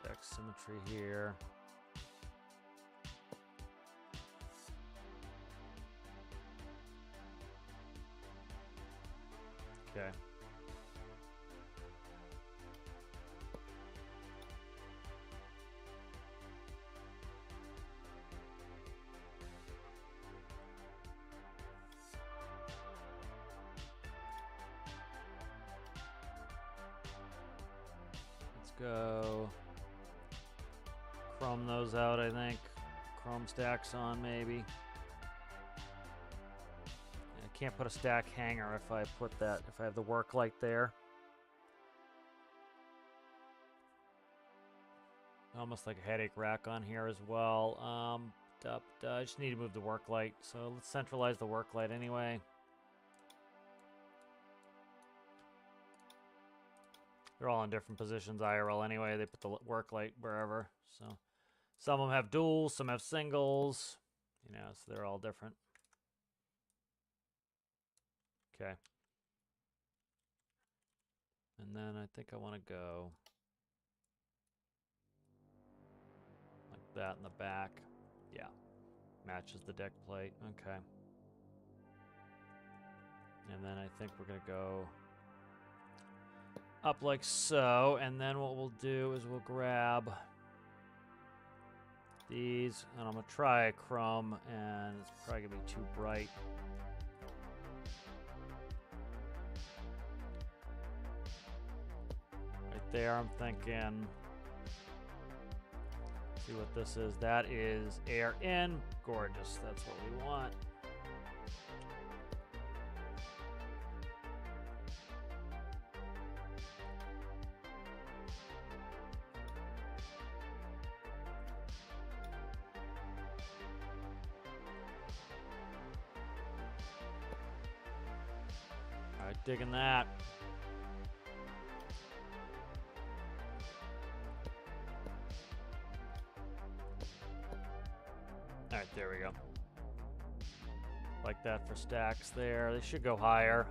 Back symmetry here. Okay. go chrome those out, I think. Chrome stacks on, maybe. I can't put a stack hanger if I put that, if I have the work light there. Almost like a headache rack on here as well. I just need to move the work light, so let's centralize the work light anyway. They're all in different positions IRL anyway. They put the work light wherever. So some of them have duals, some have singles. You know, so they're all different. Okay. And then I think I want to go like that in the back. Yeah. Matches the deck plate. Okay. And then I think we're going to go up like so, and then what we'll do is we'll grab these, and I'm gonna try a chrome, and it's probably gonna be too bright. Right there, I'm thinking, see what this is. That is air in. Gorgeous, that's what we want. Digging that. All right, there we go. Like that for stacks there. They should go higher.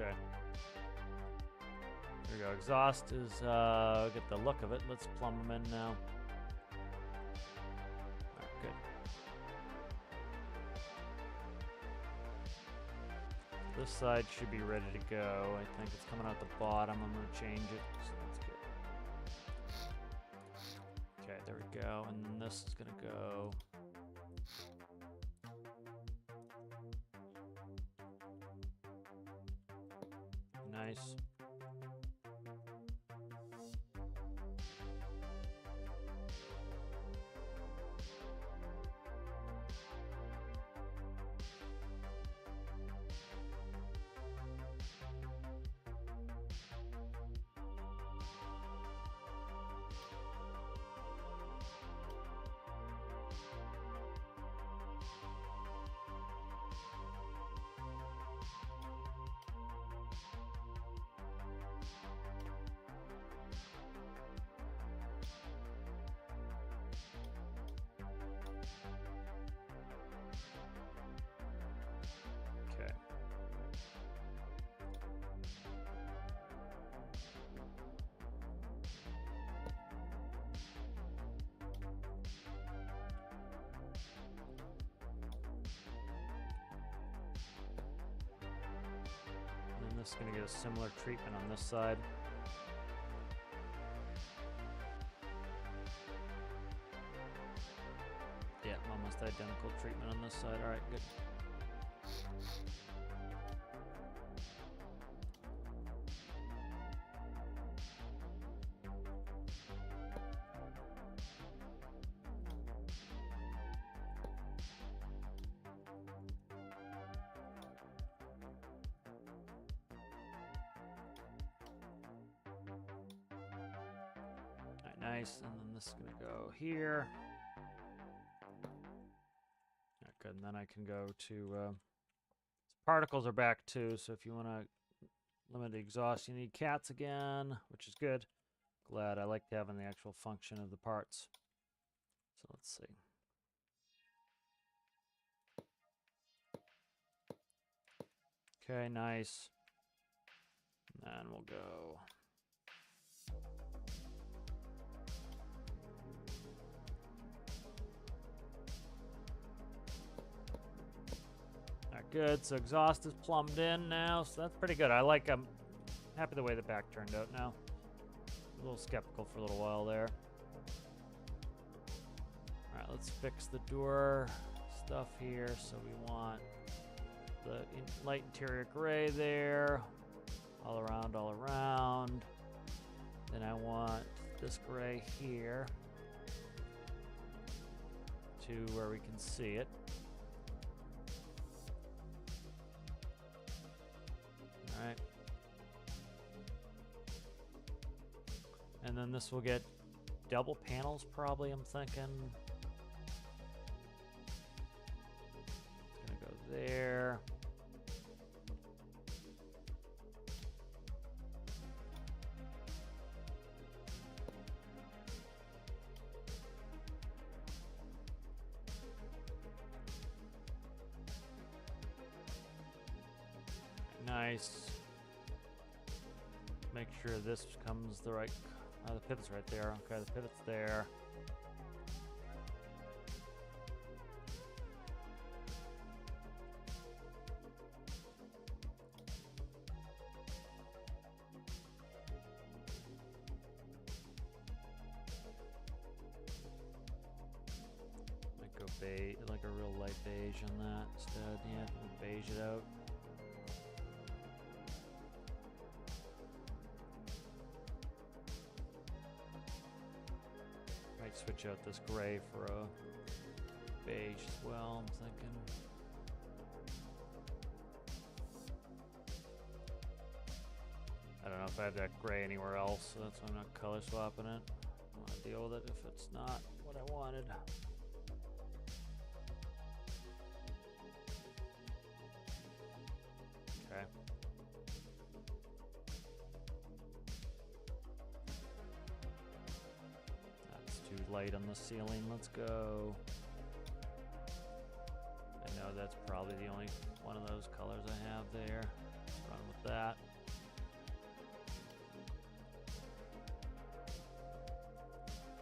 Okay. There we go. Exhaust is, get the look of it. Let's plumb them in now. All right, good. This side should be ready to go. I think it's coming out the bottom. I'm going to change it. So that's good. Okay, there we go. And then this is going to go. Nice. This is going to get a similar treatment on this side. Yeah, almost identical treatment on this side. All right, good. Nice, and then this is going to go here. Yeah, good, and then I can go to... particles are back too, so if you want to limit the exhaust, you need cats again, which is good. Glad. I like having the actual function of the parts. So let's see. Okay, nice. And then we'll go. Alright, good. So exhaust is plumbed in now, so that's pretty good. I'm happy the way the back turned out now. A little skeptical for a little while there. Alright, let's fix the door stuff here. So we want the light interior gray there. All around, all around. Then I want this gray here to where we can see it. Alright. And then this will get double panels probably, I'm thinking. It's gonna go there. Nice. Make sure this comes the right. The pivot's right there. Okay, the pivot's there. Might go beige, like a real light beige on that instead. Yeah, we'll beige it out. Switch out this gray for a beige as well, I'm thinking. I don't know if I have that gray anywhere else, so that's why I'm not color swapping it. I want to deal with it if it's not what I wanted. Okay. Light on the ceiling. Let's go. I know that's probably the only one of those colors I have there. Let's run with that.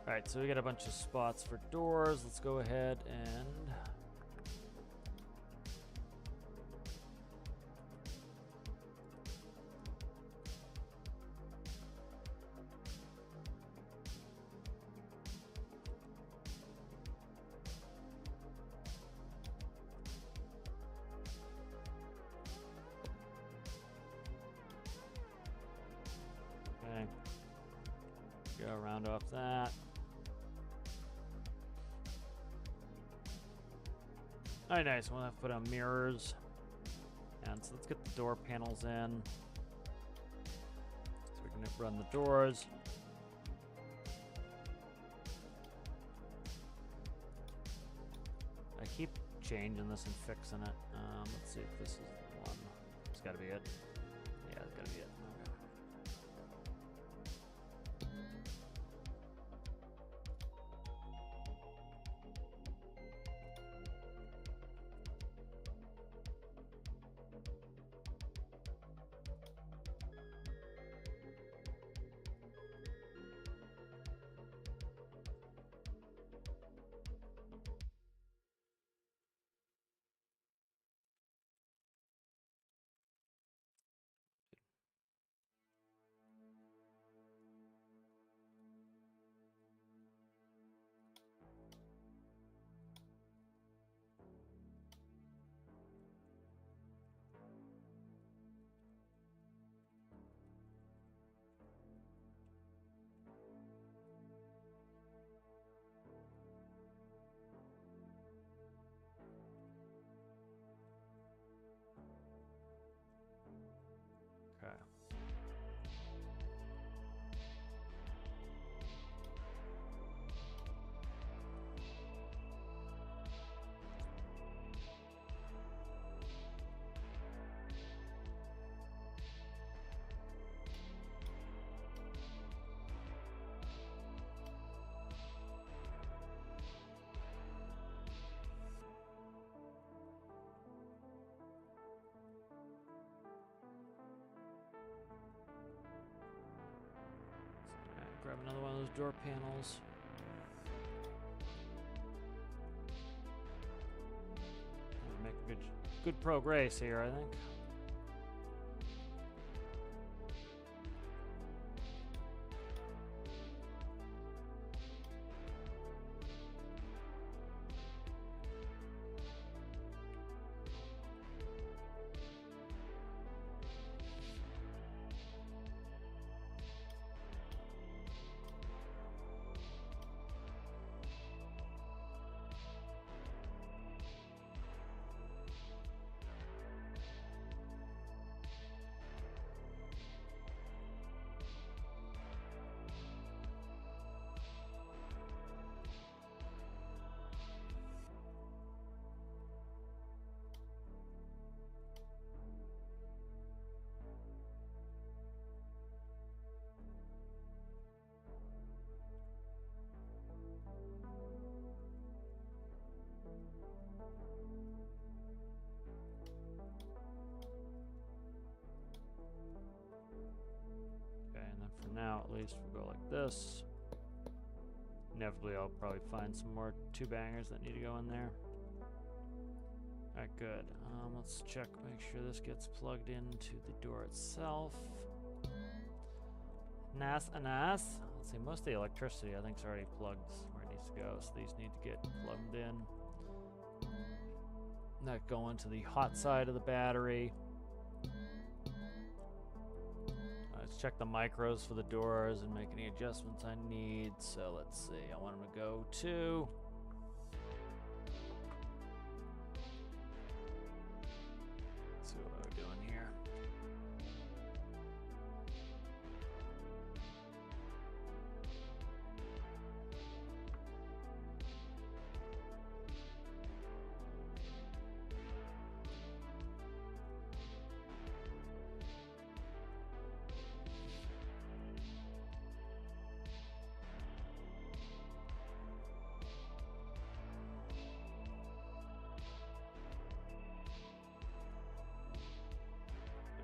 Alright, so we got a bunch of spots for doors. Let's go ahead and go round off that. All right, nice. We'll have to put on mirrors. And so let's get the door panels in. So we can run the doors. I keep changing this and fixing it. Let's see if this is the one. It's got to be it. Yeah, it's got to be it. Okay. grab another one of those door panels. Make a good progress here, I think. For now, at least, we'll go like this. Inevitably, I'll probably find some more two bangers that need to go in there. Alright, good. Let's check, make sure this gets plugged into the door itself. Nice. Let's see, most of the electricity I think is already plugged where it needs to go, so these need to get plugged in. That go into the hot side of the battery. Let's check the micros for the doors and make any adjustments I need. So let's see, I want them to go to... Let's see what we're doing here.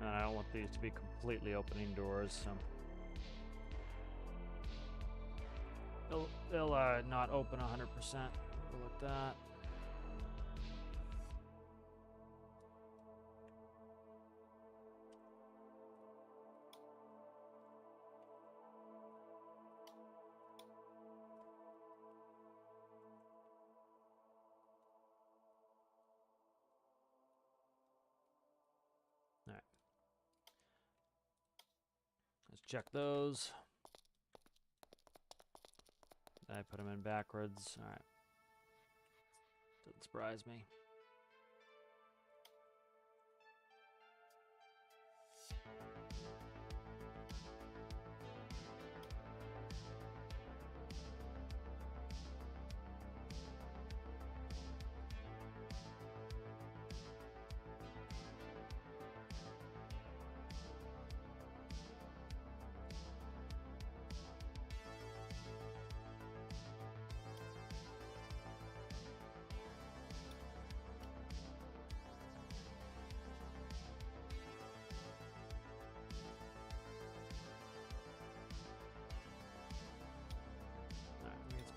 And I don't want these to be completely opening doors, so they'll not open 100%. Go like that. All right. Let's check those. I put them in backwards. All right. Doesn't surprise me.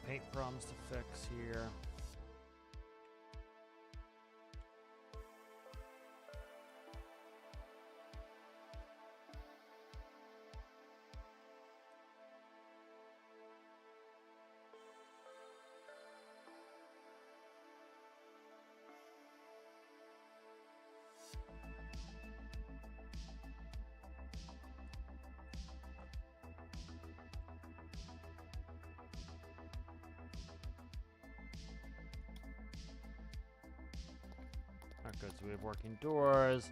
Paint problems to fix here. Not good, so we have working doors.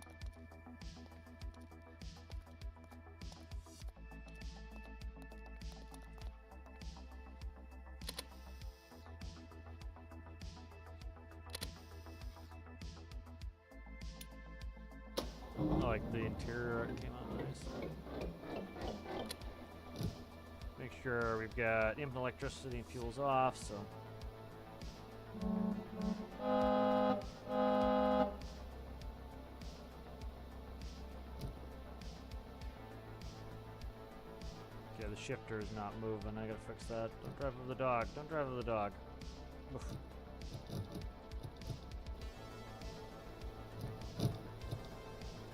I like the interior, it came out nice. Make sure we've got input electricity and fuels off, so. Yeah, the shifter is not moving. I gotta fix that. Don't drive with the dog. Don't drive with the dog. Oof.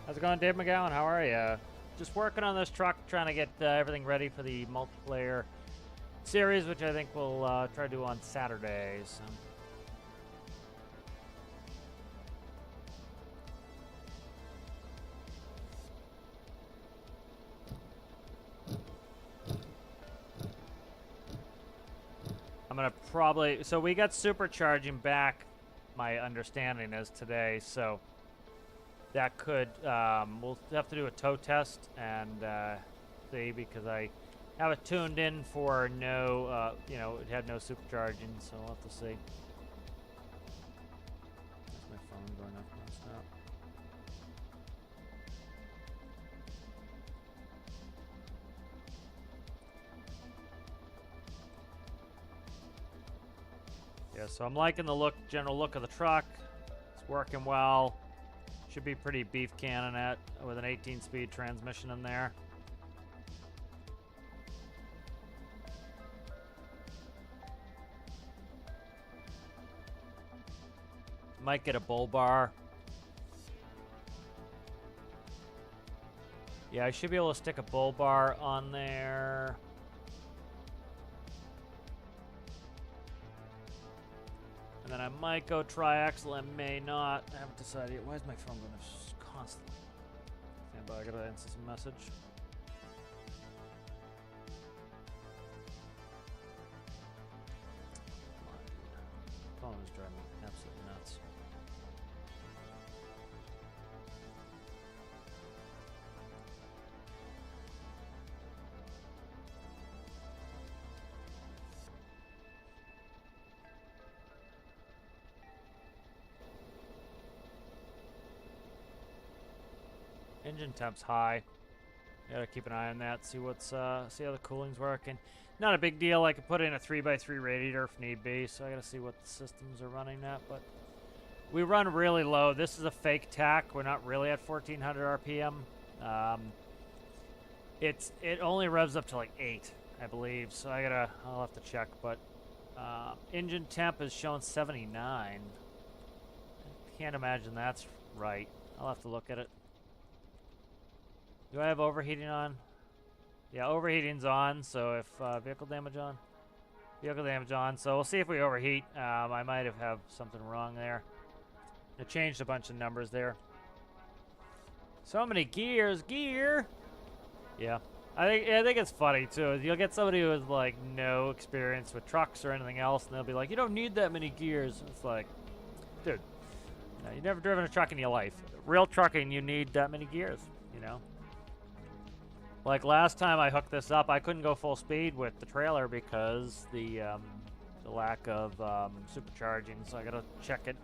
How's it going, Dave McGowan? How are you? Just working on this truck, trying to get everything ready for the multiplayer series, which I think we'll try to do on Saturdays. So. I'm gonna probably, so we got supercharging back, my understanding is today, so that could, we'll have to do a tow test and see, because I have it tuned in for no, you know, it had no supercharging, so we'll have to see. That's my phone going up non-stop. Yeah, so I'm liking the general look of the truck. It's working well. Should be pretty beef cannon with an 18-speed transmission in there. Might get a bull bar. Yeah, I should be able to stick a bull bar on there. And then I might go triaxle, I may not. I haven't decided yet. Why is my phone going to constantly? Stand by, I gotta answer some message. Come on, dude. Phone is driving me absolutely nuts. Engine temp's high. Gotta keep an eye on that. See what's see how the cooling's working. Not a big deal. I could put in a 3x3 radiator if need be. So I gotta see what the systems are running at. But we run really low. This is a fake tack. We're not really at 1400 RPM. It only revs up to like 8, I believe. So I'll have to check. But engine temp is showing 79. I can't imagine that's right. I'll have to look at it. Do I have overheating on? Yeah, overheating's on, so if vehicle damage on. Vehicle damage on, so we'll see if we overheat. I might have something wrong there. I changed a bunch of numbers there. So many gears, gear! Yeah, I think it's funny too. You'll get somebody who has like no experience with trucks or anything else, and they'll be like, you don't need that many gears. It's like, dude, you've never driven a truck in your life. Real trucking, you need that many gears, you know? Like last time I hooked this up, I couldn't go full speed with the trailer because the lack of supercharging. So I gotta check it,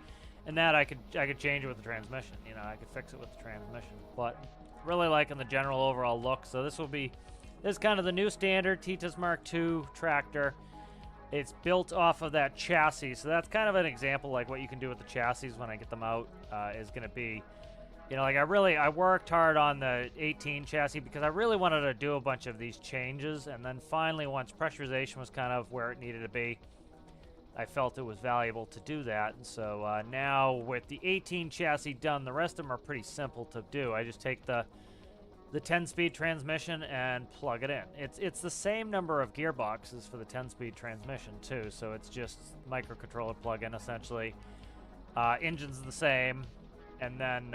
and that I could change it with the transmission. You know, I could fix it with the transmission. But really liking the general overall look. So this is kind of the new standard Titus Mark II tractor. It's built off of that chassis, so that's kind of an example like what you can do with the chassis when I get them out is gonna be. You know, like I worked hard on the 18 chassis because I really wanted to do a bunch of these changes, and then finally, once pressurization was kind of where it needed to be, I felt it was valuable to do that. And so now with the 18 chassis done, the rest of them are pretty simple to do. I just take the 10-speed transmission and plug it in. It's the same number of gearboxes for the 10-speed transmission too, so it's just microcontroller plug-in essentially. Engine's the same. And then,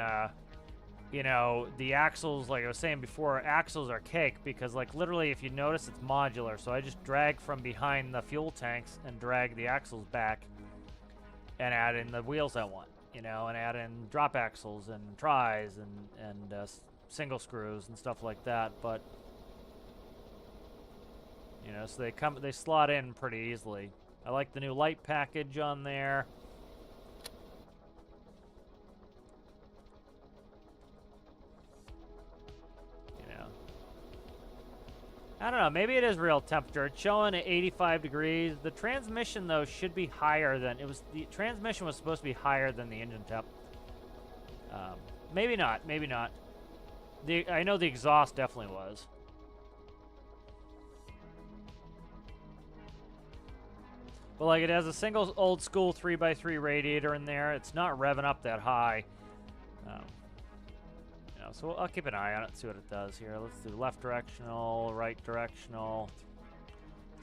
you know, the axles, like I was saying before, axles are cake because, like, literally, if you notice, it's modular. So I just drag from behind the fuel tanks and drag the axles back and add in the wheels I want, you know, and add in drop axles and tries and single screws and stuff like that. But, you know, so they slot in pretty easily. I like the new light package on there. I don't know, maybe it is real temperature. It's showing at 85 degrees. The transmission, though, should be higher than... The transmission was supposed to be higher than the engine temp. Maybe not, maybe not. I know the exhaust definitely was. But like it has a single old school 3x3 radiator in there. It's not revving up that high. You know, so I'll keep an eye on it, see what it does here. Let's do left directional, right directional.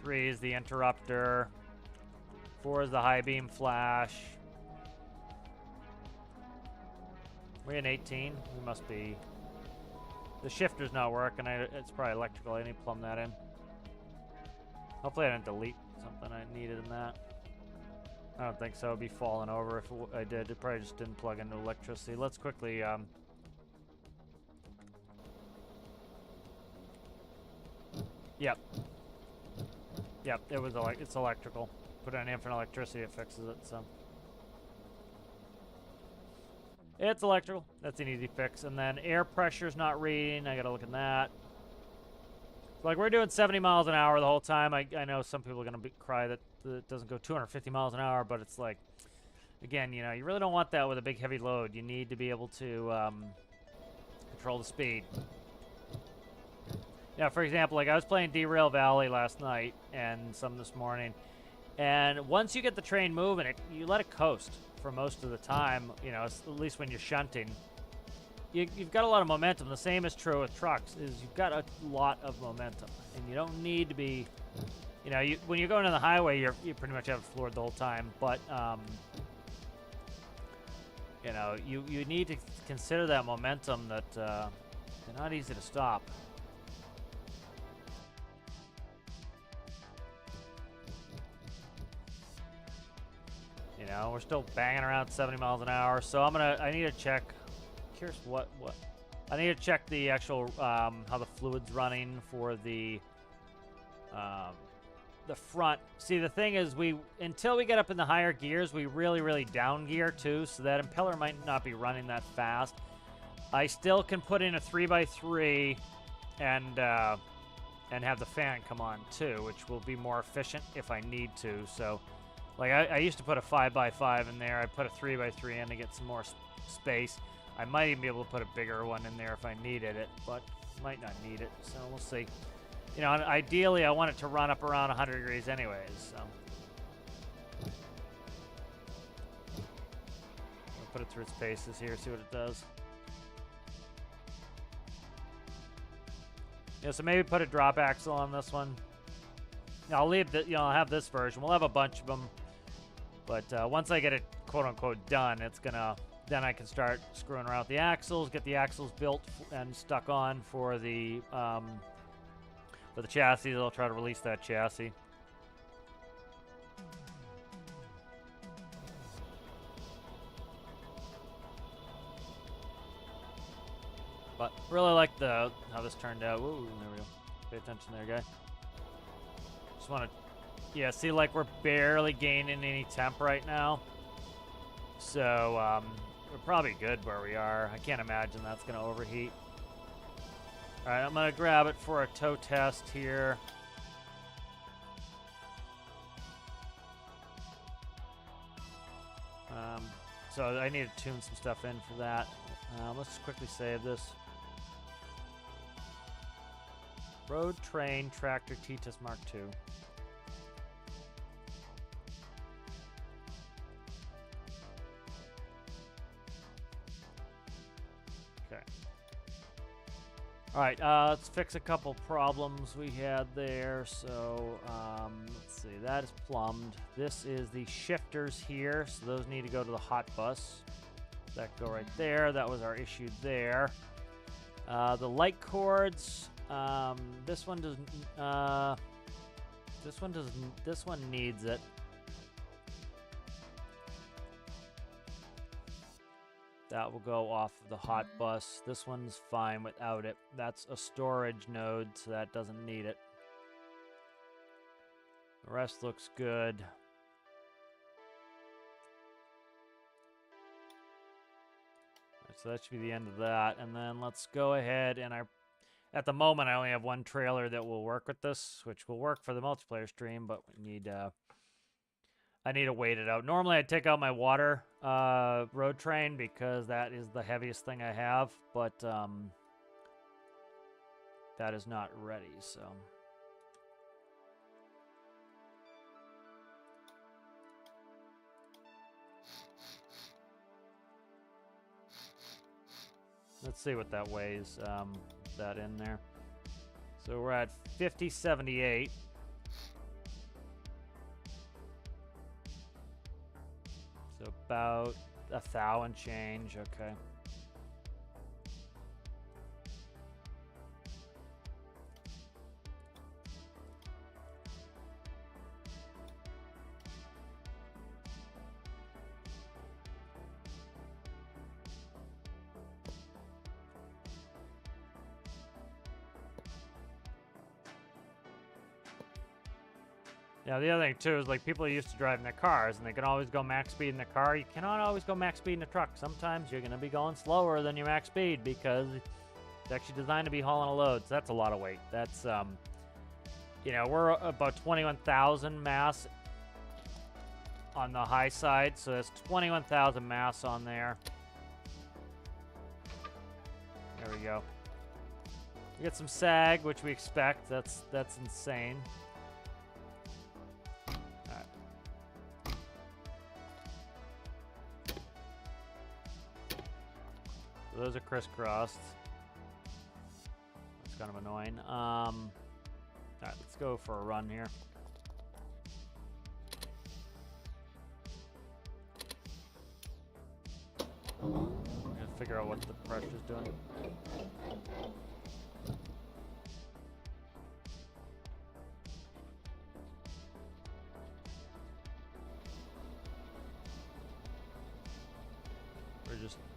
3 is the interrupter. 4 is the high beam flash. We're in 18. We must be. The shifter's not working. It's probably electrical. I need to plumb that in. Hopefully I didn't delete something I needed in that. I don't think so. It'd be falling over if I did. It probably just didn't plug into electricity. Let's quickly Yep. Yep, it was it's electrical. Put it on infinite electricity, it fixes it, so. It's electrical. That's an easy fix. And then air pressure's not reading. I gotta look at that. Like, we're doing 70 miles an hour the whole time. I know some people are gonna cry that it doesn't go 250 miles an hour, but it's like, again, you know, you really don't want that with a big heavy load. You need to be able to control the speed. Yeah, for example, like I was playing Derail Valley last night and some this morning, and once you get the train moving, you let it coast for most of the time, you know, at least when you're shunting. You've got a lot of momentum. The same is true with trucks, is you've got a lot of momentum, and you don't need to be, you know, when you're going on the highway, you pretty much have it floored the whole time, but, you know, you need to consider that momentum that they're not easy to stop. You know, we're still banging around 70 miles an hour, so I need to check. Curious what I need to check the actual how the fluid's running for the front. See, the thing is, until we get up in the higher gears, we really down gear too, so that impeller might not be running that fast. I still can put in a 3x3 and have the fan come on too, which will be more efficient if I need to. So, like I used to put a 5x5 in there. I put a 3x3 in to get some more space. I might even be able to put a bigger one in there if I needed it, but might not need it, so we'll see. You know, ideally I want it to run up around 100 degrees anyways, so. I'll put it through its paces here, see what it does. Yeah, so maybe put a drop axle on this one. I'll leave the, I'll have this version. We'll have a bunch of them, but once I get it quote-unquote done, it's gonna. Then I can start screwing around with the axles, get the axles built and stuck on for the chassis. I'll try to release that chassis. But really like how this turned out. Ooh, there we go. Pay attention there, guy. Just want to, yeah, see, like we're barely gaining any temp right now. So, we're probably good where we are. I can't imagine that's going to overheat. All right, I'm going to grab it for a tow test here. So I need to tune some stuff in for that. Let's just quickly save this. Road Train Tractor T-Test Mark II. All right, let's fix a couple problems we had there. So let's see, that is plumbed. This is the shifters here, so those need to go to the hot bus. That go right there. That was our issue there. The light cords. This one doesn't. This one needs it. That will go off of the hot bus. This one's fine without it. That's a storage node, so that doesn't need it. The rest looks good. Right, so that should be the end of that. And then let's go ahead and at the moment I only have one trailer that will work with this, which will work for the multiplayer stream, but we need I need to wait it out. Normally I'd take out my water road train because that is the heaviest thing I have, but that is not ready, so. let's see what that weighs, that in there. So we're at 5078. So about 1,000 change, okay. Yeah, the other thing too is like people are used to driving their cars and they can always go max speed in their car. You cannot always go max speed in a truck. Sometimes you're going to be going slower than your max speed because it's actually designed to be hauling a load. So that's a lot of weight. That's, you know, we're about 21,000 mass on the high side. So that's 21,000 mass on there. There we go. We get some sag, which we expect. That's insane. Those are crisscrossed. That's kind of annoying. Alright, let's go for a run here. I'm gonna figure out what the pressure's doing.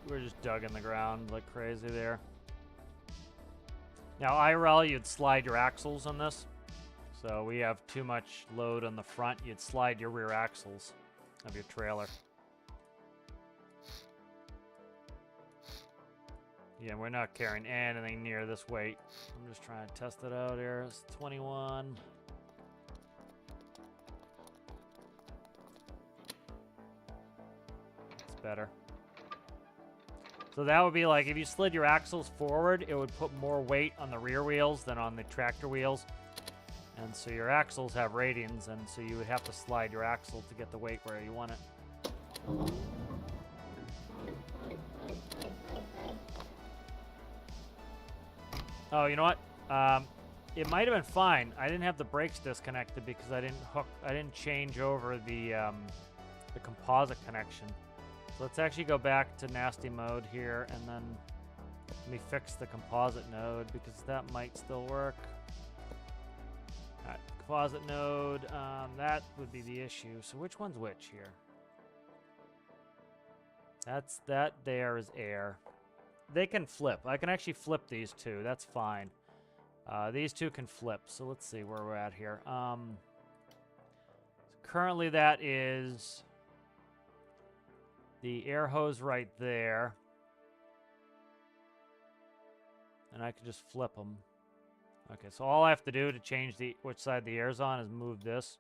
We're just dug in the ground like crazy there. Now IRL, you'd slide your axles on this. So we have too much load on the front. You'd slide your rear axles of your trailer. Yeah, we're not carrying anything near this weight. I'm just trying to test it out here. It's 21. It's better. So that would be like if you slid your axles forward, it would put more weight on the rear wheels than on the tractor wheels. And so your axles have radians, and so you would have to slide your axle to get the weight where you want it. Oh, you know what? It might have been fine. I didn't have the brakes disconnected because I didn't change over the composite connection. So let's actually go back to nasty mode here, and then let me fix the composite node because that might still work. All right, composite node, that would be the issue. So which one's which here? That there is air. They can flip. I can actually flip these two. That's fine. These two can flip. So let's see where we're at here. So currently that is the air hose right there. And I can just flip them. Okay, so all I have to do to change which side the air's on is move this.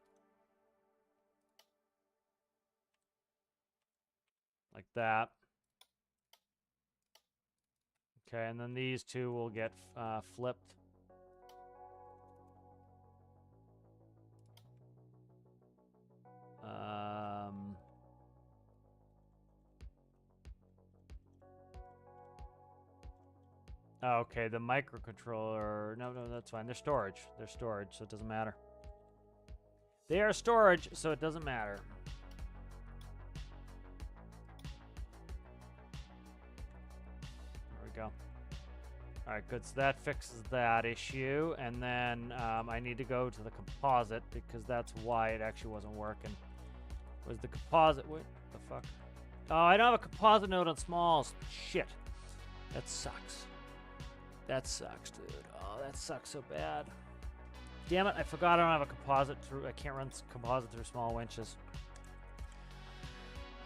Like that. Okay, and then these two will get flipped. Okay, the microcontroller. No, that's fine. They're storage. They're storage, so it doesn't matter. They are storage, so it doesn't matter. There we go. All right, good. So that fixes that issue, and then I need to go to the composite because that's why it actually wasn't working. Was the composite? What the fuck? Oh, I don't have a composite node on smalls. Shit. That sucks. That sucks, dude. Oh, that sucks so bad. Damn it, I forgot I don't have a composite through. I can't run composite through small winches.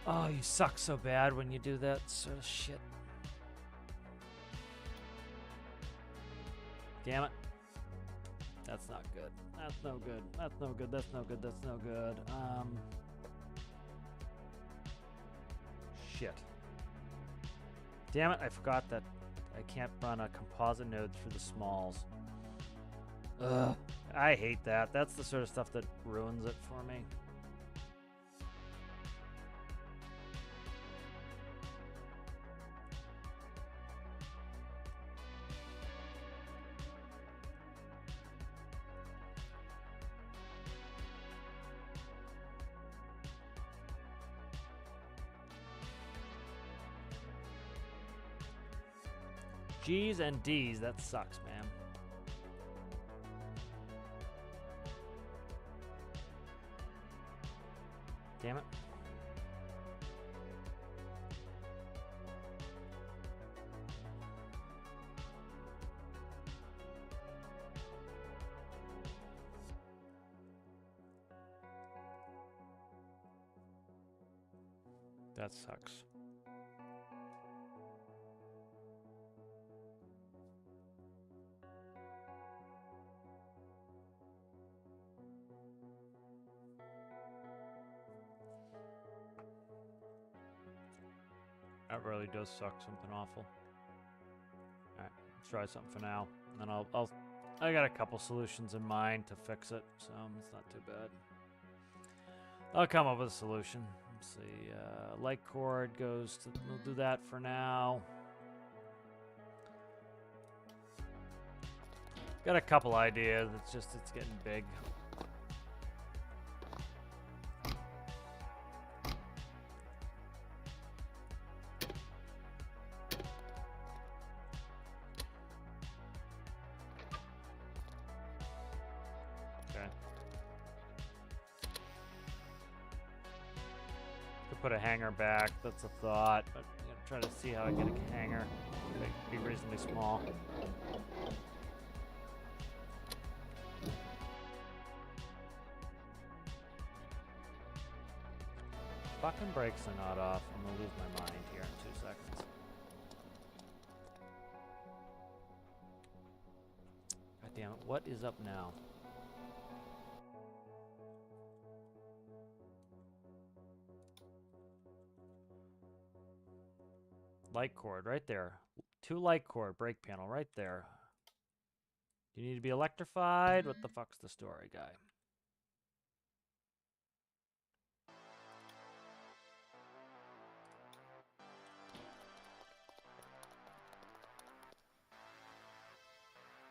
Oh, you suck so bad when you do that sort of shit. Damn it. That's not good. That's no good. That's no good. That's no good. That's no good. Shit. Damn it, I forgot that I can't run a composite node through the smalls. Ugh. I hate that. That's the sort of stuff that ruins it for me. G's and D's. That sucks, man. Damn it. That sucks. That really does suck. Something awful. Alright, let's try something for now. And then I got a couple solutions in mind to fix it, so it's not too bad. I'll come up with a solution. Let's see, light cord goes to, we'll do that for now. Got a couple ideas, it's getting big. Put a hanger back, that's a thought, but I'm gonna try to see how I get a hanger. Be reasonably small. Fucking brakes are not off. I'm gonna lose my mind here in 2 seconds. God damn it, what is up now? Light cord right there. 2 light cord brake panel right there. You need to be electrified? What the fuck's the story, guy?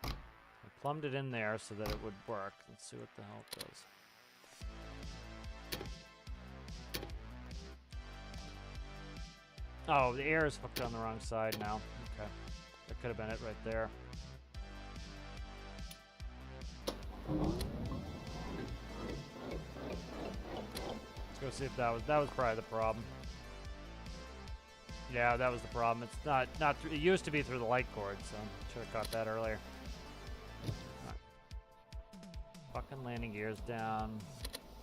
I plumbed it in there so that it would work. Let's see what the hell it does. Oh, the air is hooked on the wrong side now. Okay. That could have been it right there. Let's go see if that was probably the problem. Yeah, that was the problem. It's not through, it used to be through the light cord, so should have caught that earlier. Right. Fucking landing gear's down.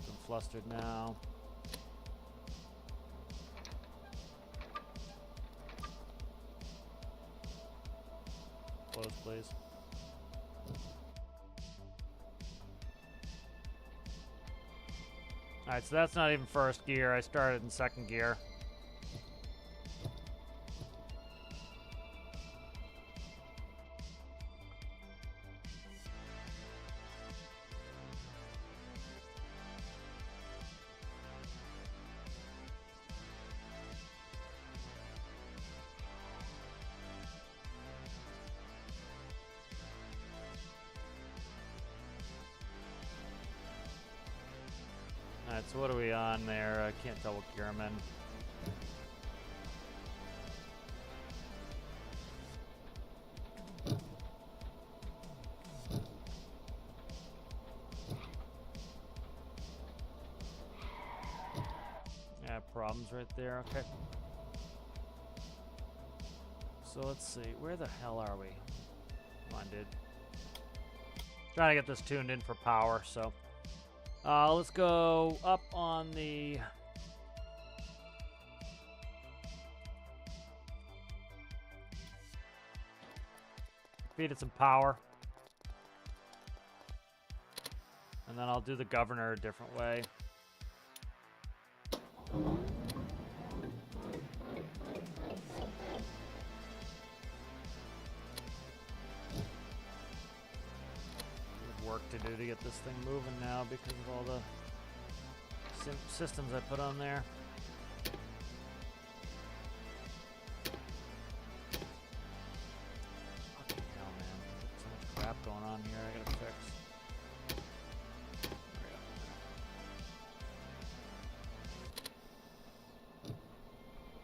I'm flustered now. Close, please. Alright, so that's not even first gear. I started in second gear. Alright, so what are we on there? I can't tell what gear I'm in. Yeah, problems right there. Okay. So let's see. Where the hell are we? Come on, dude. Trying to get this tuned in for power, so. Let's go up on the... Feed it some power. And then I'll do the governor a different way. Work to do to get this thing moving now because of all the systems I put on there. Fucking hell, man. So much crap going on here I gotta fix. There we go.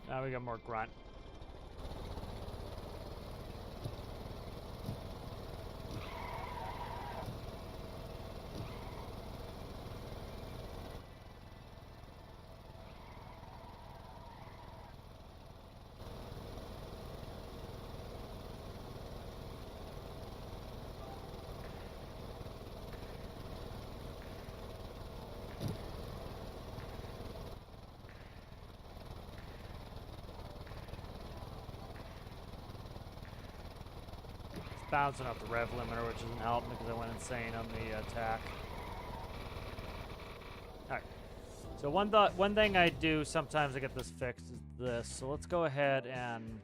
Now we got more grunt. bouncing off the rev limiter, which doesn't help because I went insane on the attack. Alright. So one thing I do sometimes to get this fixed is this. So let's go ahead and...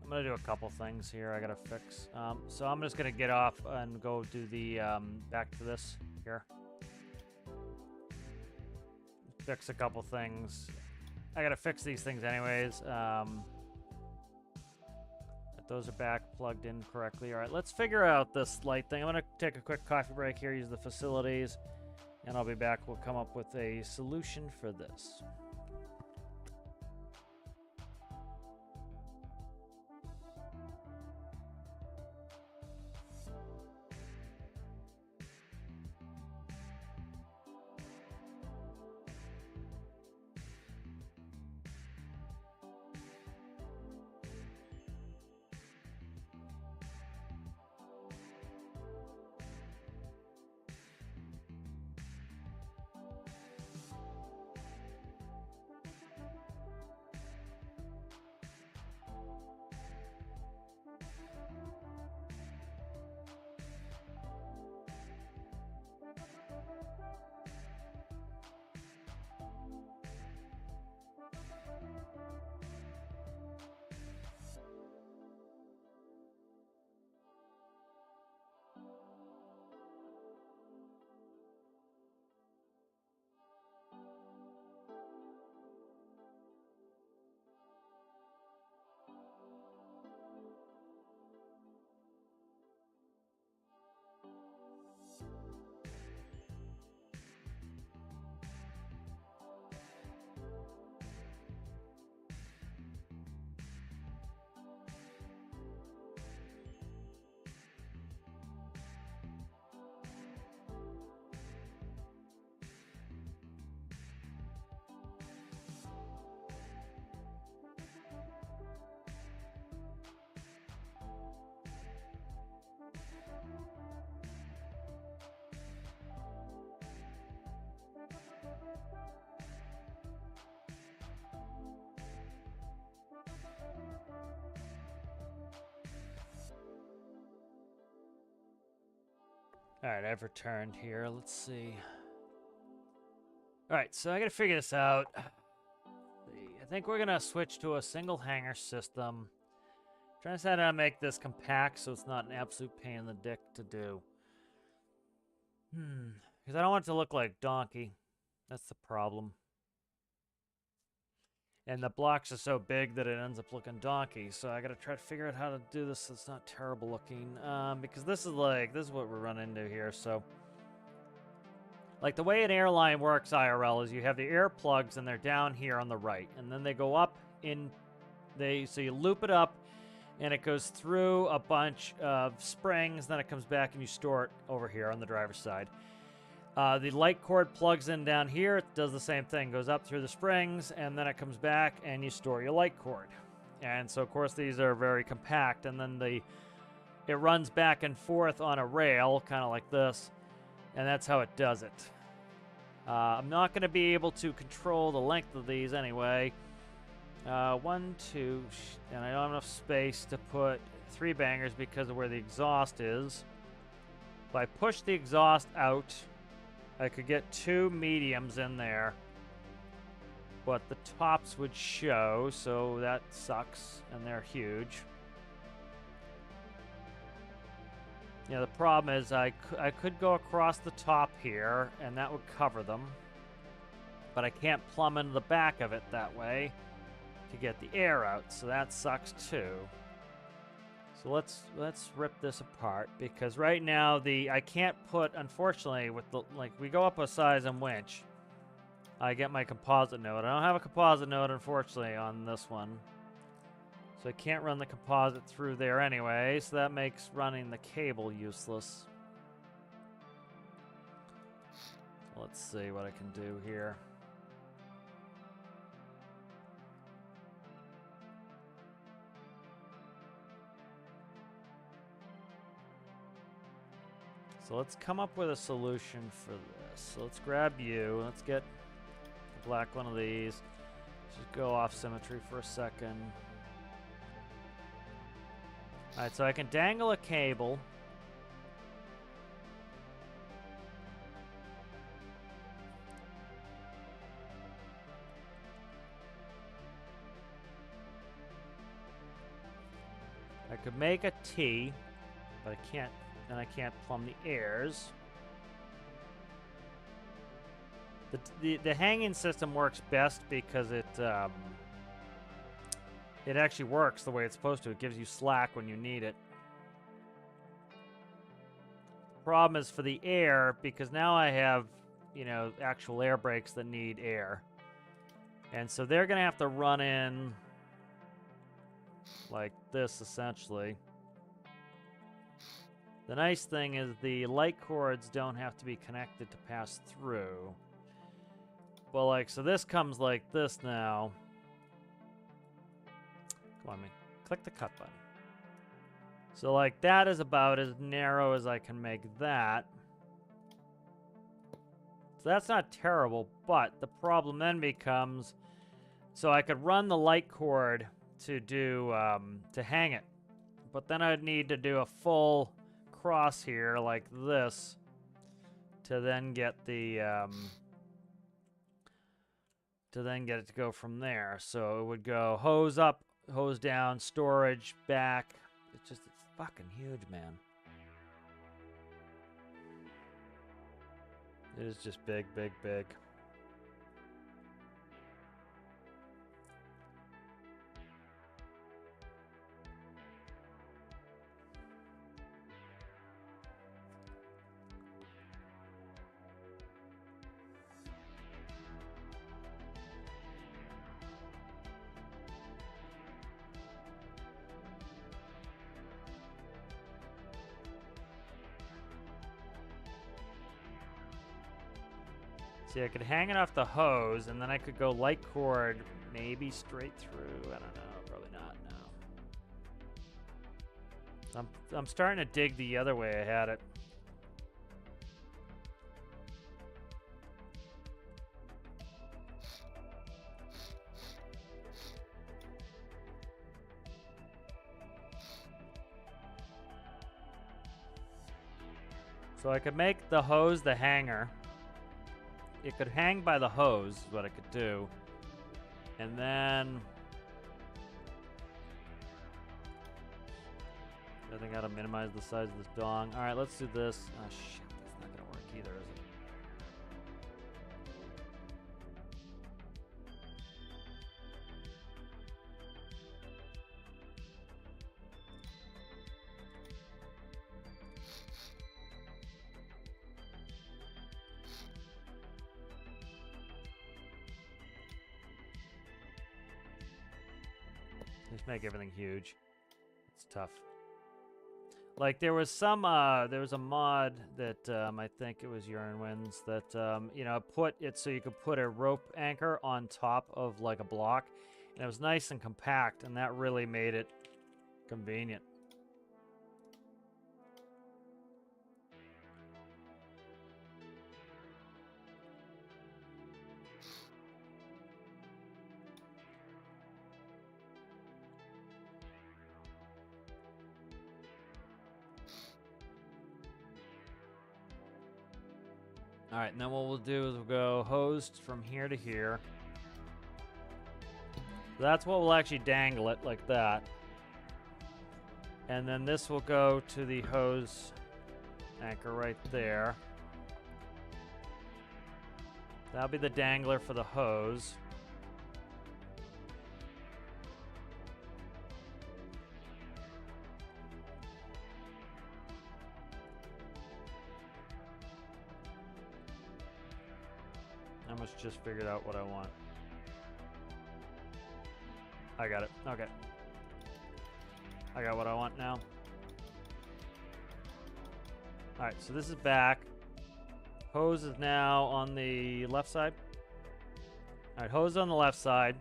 I'm going to do a couple things here I got to fix. So I'm just going to get off and go do the... back to this here. Fix a couple things. I got to fix these things anyways. Those are back plugged in correctly. All right, let's figure out this light thing. I'm going to take a quick coffee break here, use the facilities, and I'll be back. We'll come up with a solution for this. Alright, I've returned here. Let's see. Alright, so I gotta figure this out. I think we're gonna switch to a single hanger system. Trying to decide how to make this compact so it's not an absolute pain in the dick to do. Because I don't want it to look like Donkey. That's the problem. And the blocks are so big that it ends up looking donkey. So I gotta try to figure out how to do this so it's not terrible looking. Because this is what we run into here. So, like the way an airline works IRL is you have the air plugs and they're down here on the right. And then they go up so you loop it up and it goes through a bunch of springs. Then it comes back and you store it over here on the driver's side. The light cord plugs in down here. It does the same thing. Goes up through the springs, and then it comes back, and you store your light cord. And so, of course, these are very compact. And then it runs back and forth on a rail, kind of like this. And that's how it does it. I'm not going to be able to control the length of these anyway. 1, 2, and I don't have enough space to put 3 bangers because of where the exhaust is. If I push the exhaust out, I could get 2 mediums in there, but the tops would show, so that sucks, and they're huge. Yeah, the problem is I could go across the top here, and that would cover them, but I can't plumb into the back of it that way to get the air out, so that sucks too. So let's rip this apart, because right now I can't put, unfortunately, with we go up a size and winch, I get my composite node. I don't have a composite node, unfortunately, on this one. So I can't run the composite through there anyway, so that makes running the cable useless. Let's see what I can do here. So let's come up with a solution for this. So let's grab you. Let's get the black one of these. Just go off symmetry for a second. Alright, so I can dangle a cable. I could make a T, but I can't, then I can't plumb the airs. The hanging system works best because it actually works the way it's supposed to. It gives you slack when you need it. The problem is for the air, because now I have, you know, actual air brakes that need air. And so they're going to have to run in like this, essentially. The nice thing is the light cords don't have to be connected to pass through. Well, like, so this comes like this now. Come on, man. Click the cut button. So, like, that is about as narrow as I can make that. So that's not terrible, but the problem then becomes, so I could run the light cord to do, to hang it. But then I'd need to do a full cross here like this to then get the, to then get it to go from there. So it would go hose up, hose down, storage, back. It's fucking huge, man. It is just big, big, big. See, I could hang it off the hose, and then I could go light cord, maybe straight through. I don't know. Probably not, no. I'm starting to dig the other way I had it. So I could make the hose the hanger. It could hang by the hose, is what I could do. And then I think I gotta minimize the size of this dong. Alright, let's do this. Oh shit, that's not gonna work either, is it? Just make everything huge. It's tough. Like there was some, there was a mod that I think it was Urine Winds that you know, put it so you could put a rope anchor on top of like a block, and it was nice and compact, and that really made it convenient. All right, and then what we'll do is we'll go hosed from here to here. So that's what we'll actually dangle it like that. And then this will go to the hose anchor right there. That'll be the dangler for the hose. I must just figured out what I want. I got it. Okay. I got what I want now. Alright, so this is back. Hose is now on the left side. Alright, hose on the left side.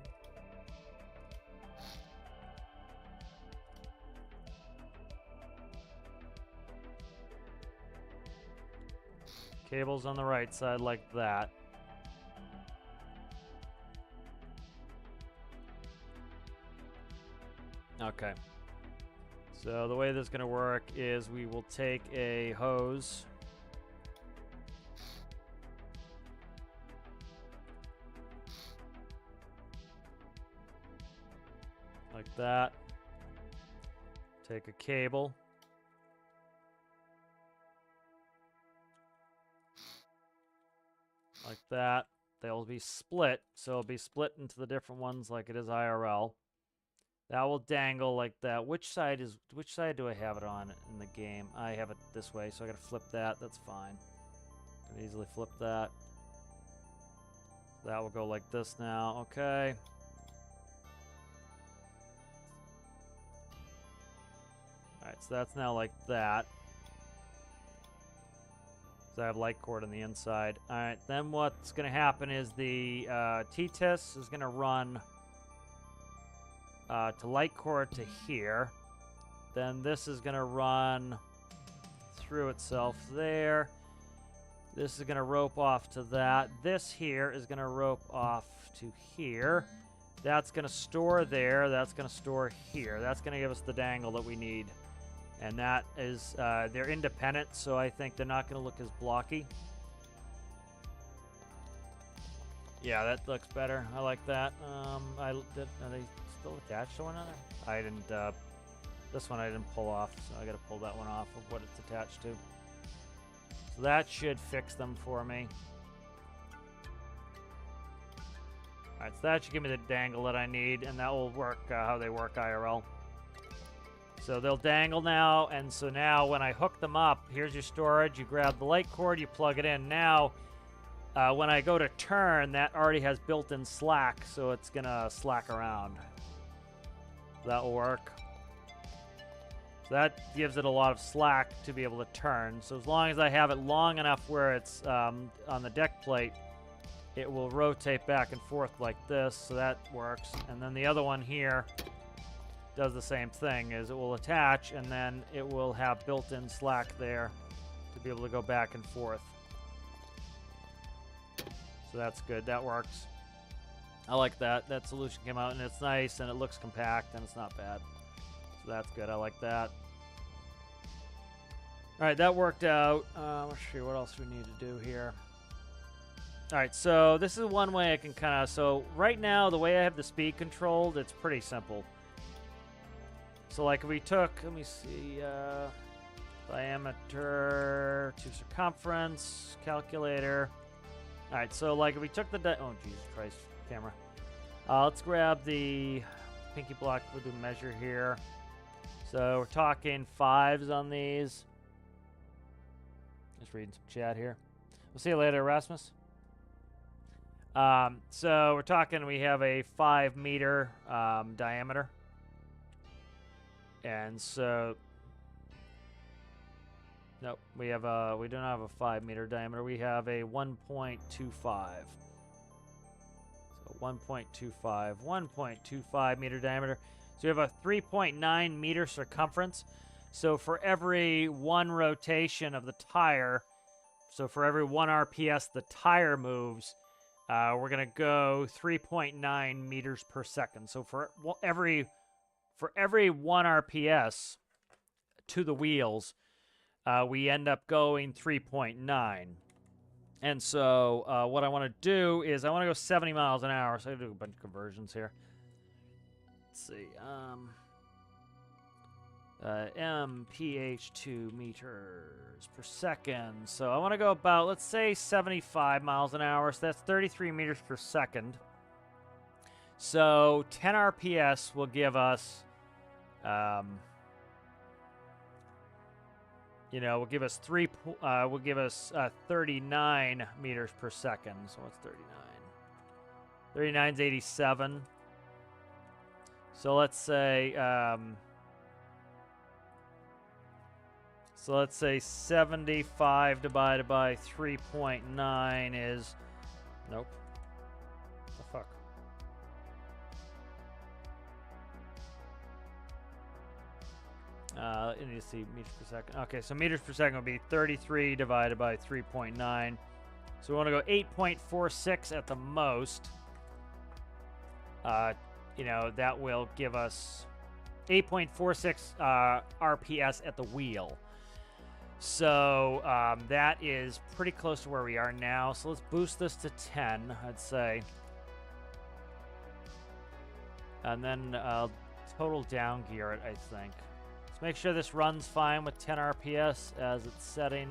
Cable's on the right side like that. Okay. So the way this is going to work is we will take a hose. Like that. Take a cable. Like that. They'll be split, so it'll be split into the different ones like it is IRL. That will dangle like that. Which side do I have it on in the game? I have it this way, so I gotta flip that. That's fine. I can easily flip that. That will go like this now. Okay. Alright, so that's now like that. So I have light cord on the inside. Alright, then what's going to happen is the T-TIS is going to run to light cord to here. Then this is going to run through itself there. This is going to rope off to that. This here is going to rope off to here. That's going to store there. That's going to store here. That's going to give us the dangle that we need. And that is, they're independent, so I think they're not going to look as blocky. Yeah, that looks better. I like that. Are they still attached to one another? I didn't, this one I didn't pull off, so I got to pull that one off of what it's attached to. So that should fix them for me. Alright, so that should give me the dangle that I need, and that will work how they work IRL. So they'll dangle now, and so now when I hook them up, here's your storage. You grab the light cord, you plug it in. Now, when I go to turn, that already has built-in slack, so it's going to slack around. That will work. So that gives it a lot of slack to be able to turn. So as long as I have it long enough where it's on the deck plate, it will rotate back and forth like this, so that works. And then the other one here does the same thing, is it will attach and then it will have built-in slack there to be able to go back and forth. So that's good. That works. I like that. That solution came out and it's nice and it looks compact and it's not bad. So that's good. I like that. Alright, that worked out. Let's see what else we need to do here. Alright, so this is one way I can kind of... So right now, the way I have the speed controlled, it's pretty simple. So like if we took, let me see, diameter to circumference, calculator. All right, so like if we took the, oh Jesus Christ, camera. Let's grab the pinky block with the measure here. So we're talking 5s on these. Just reading some chat here. We'll see you later, Erasmus. So we're talking, we have a 5-meter diameter. And so, nope, we do not have a 5-meter diameter. We have a 1.25. So 1.25 meter diameter. So we have a 3.9 meter circumference. So for every 1 rotation of the tire, so for every 1 RPS the tire moves, we're going to go 3.9 meters per second. So for every 1 RPS to the wheels, we end up going 3.9. And so what I want to do is I want to go 70 miles an hour. So I do a bunch of conversions here. Let's see. mph2 meters per second. So I want to go about, let's say, 75 miles an hour. So that's 33 meters per second. So 10 RPS will give us... will give us 39 meters per second. So what's 39? 39 is 87. So let's say, so let's say 75 divided by 3.9 is, nope. What the fuck? You need to see meters per second. Okay, so meters per second would be 33 divided by 3.9. So we want to go 8.46 at the most. That will give us 8.46 RPS at the wheel. So that is pretty close to where we are now. So let's boost this to 10, I'd say. And then total down gear it, I think. Let's make sure this runs fine with 10 RPS as it's setting.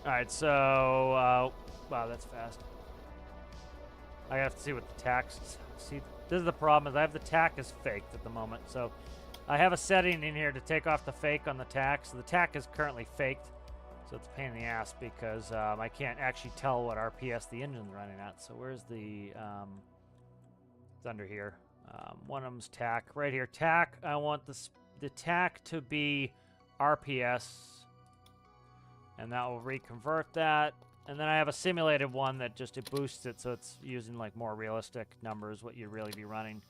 Alright, so, wow, that's fast. I have to see what the tax, see, this is the problem, is I have the tack is faked at the moment, so I have a setting in here to take off the fake on the tack, so the tack is currently faked, so it's a pain in the ass because I can't actually tell what RPS the engine's running at, so where's the, it's under here, one of them's tack, right here, tack, I want the tack to be RPS, and that will reconvert that. And then I have a simulated one that just it boosts it, so it's using like more realistic numbers, what you'd really be running.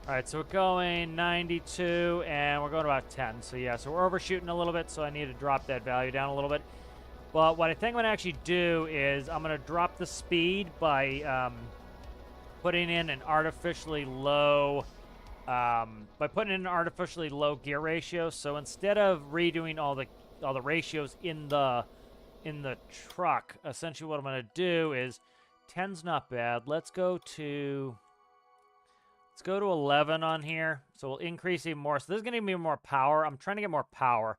All right, so we're going 92, and we're going about 10. So yeah, so we're overshooting a little bit, so I need to drop that value down a little bit. But what I think I'm going to actually do is I'm going to drop the speed by putting in an artificially low, gear ratio. So instead of redoing all the ratios in the truck, essentially what I'm going to do is 10's not bad. Let's go to 11 on here. So we'll increase even more. So this is going to give me more power. I'm trying to get more power.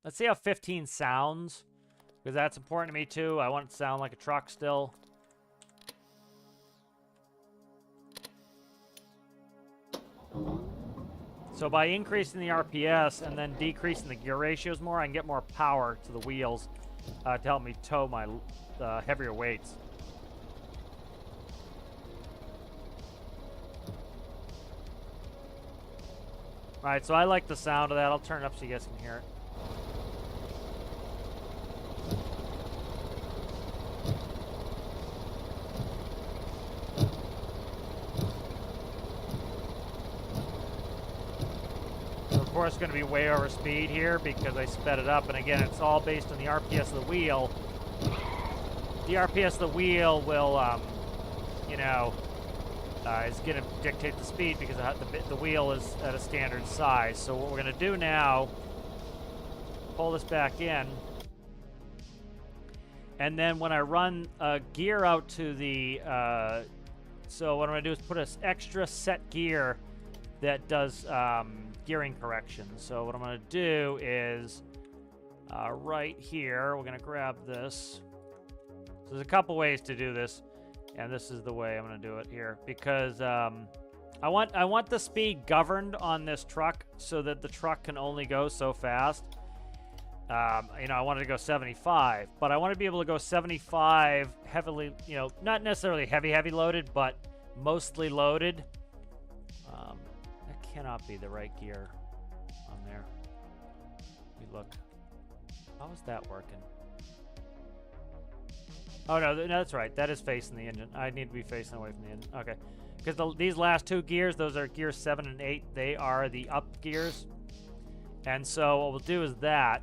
Let's see how 15 sounds, because that's important to me too. I want it to sound like a truck still. So by increasing the RPS and then decreasing the gear ratios more, I can get more power to the wheels to help me tow my heavier weights. Alright, so I like the sound of that. I'll turn it up so you guys can hear it. So of course it's going to be way over speed here because I sped it up. And again, it's all based on the RPS of the wheel. The RPS of the wheel will, is going to dictate the speed because the wheel is at a standard size. So what we're going to do now, pull this back in, and then when I run gear out to the, so what I'm going to do is put an extra set gear that does gearing correction. So what I'm going to do is right here, we're going to grab this. So there's a couple ways to do this. And this is the way I'm going to do it here because I want the speed governed on this truck so that the truck can only go so fast. I wanted to go 75, but I want to be able to go 75 heavily, not necessarily heavy loaded, but mostly loaded. That cannot be the right gear on there. Let me look. How is that working? Oh, no, that's right. That is facing the engine. I need to be facing away from the engine. Okay. Because these last two gears, those are gears 7 and 8. They are the up gears. And so what we'll do is that.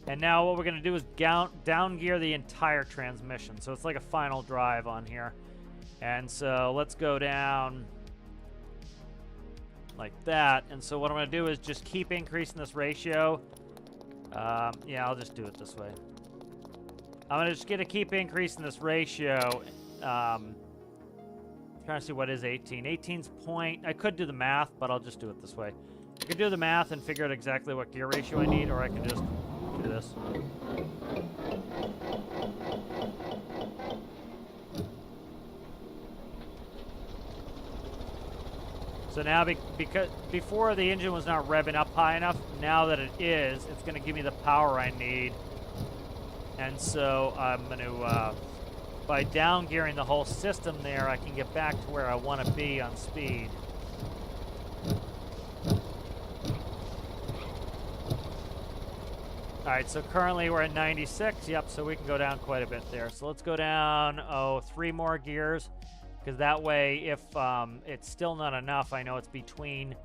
And now what we're going to do is down gear the entire transmission. So it's like a final drive on here. And so let's go down like that. And so what I'm going to do is just keep increasing this ratio. Yeah, I'll just do it this way. I'm just going to keep increasing this ratio. Trying to see what is 18. 18's point. I could do the math, but I'll just do it this way. I could do the math and figure out exactly what gear ratio I need, or I can just do this. So now, because before the engine was not revving up high enough, now that it is, it's going to give me the power I need. And so I'm going to, by down gearing the whole system there, I can get back to where I want to be on speed. All right, so currently we're at 96. Yep, so we can go down quite a bit there. So let's go down, 3 more gears, because that way, if it's still not enough, I know it's between,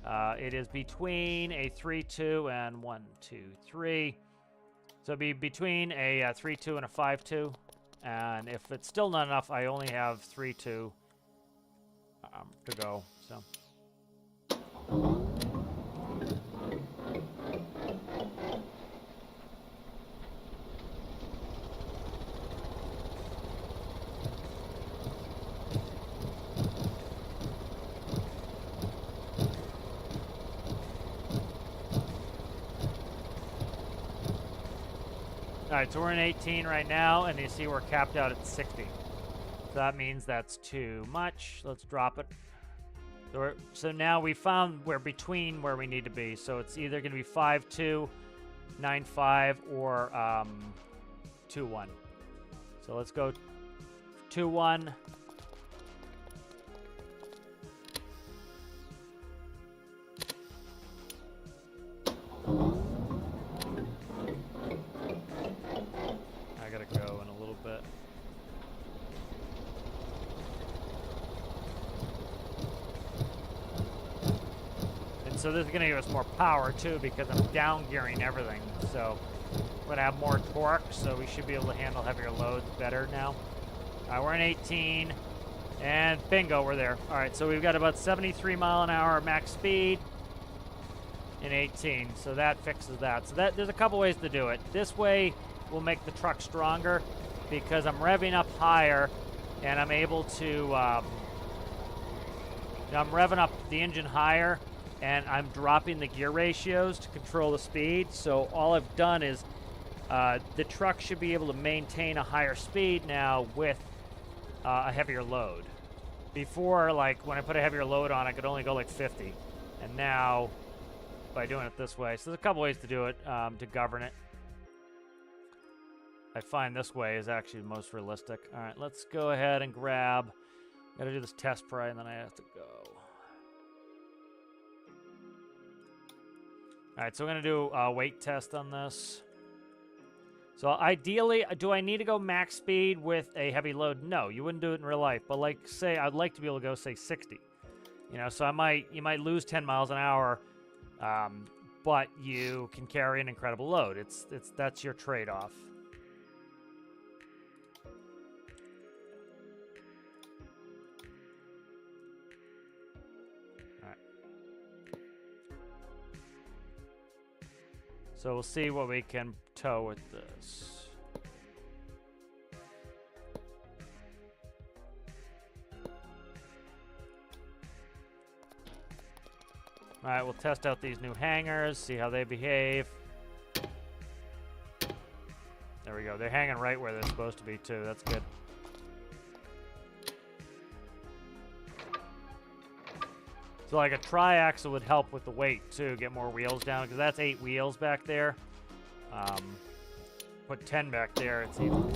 it is between a 3-2 and 1-2-3. So it'd be between a 3-2 and a 5-2. And if it's still not enough, I only have 3-2 to go. So. All right, so we're in 18 right now, and you see we're capped out at 60. So that means that's too much. Let's drop it. So now we found we're between where we need to be. So it's either going to be 5-2, 9-5, or 2-1. So let's go 2-1. Go in a little bit. And so this is going to give us more power too, because I'm down gearing everything. So we're going to have more torque, so we should be able to handle heavier loads better now. We're in 18, and bingo, we're there. All right, so we've got about 73 mile an hour max speed in 18, so that fixes that. So there's a couple ways to do it. This way will make the truck stronger because I'm revving up higher, and I'm able to, I'm revving up the engine higher, and I'm dropping the gear ratios to control the speed. So all I've done is the truck should be able to maintain a higher speed now with a heavier load. Before, like when I put a heavier load on, I could only go like 50, and now by doing it this way, so there's a couple ways to do it to govern it. I find this way is actually the most realistic. All right, let's go ahead and grab. Got to do this test pry, and then I have to go. All right, so we're going to do a weight test on this. So ideally, do I need to go max speed with a heavy load? No, you wouldn't do it in real life. But like, say, I'd like to be able to go, say, 60. You know, so you might lose 10 miles an hour, but you can carry an incredible load. That's your trade-off. So we'll see what we can tow with this. All right, we'll test out these new hangers, see how they behave. There we go. They're hanging right where they're supposed to be, too. That's good. So like a tri-axle would help with the weight too, get more wheels down, because that's 8 wheels back there. Put 10 back there, it's even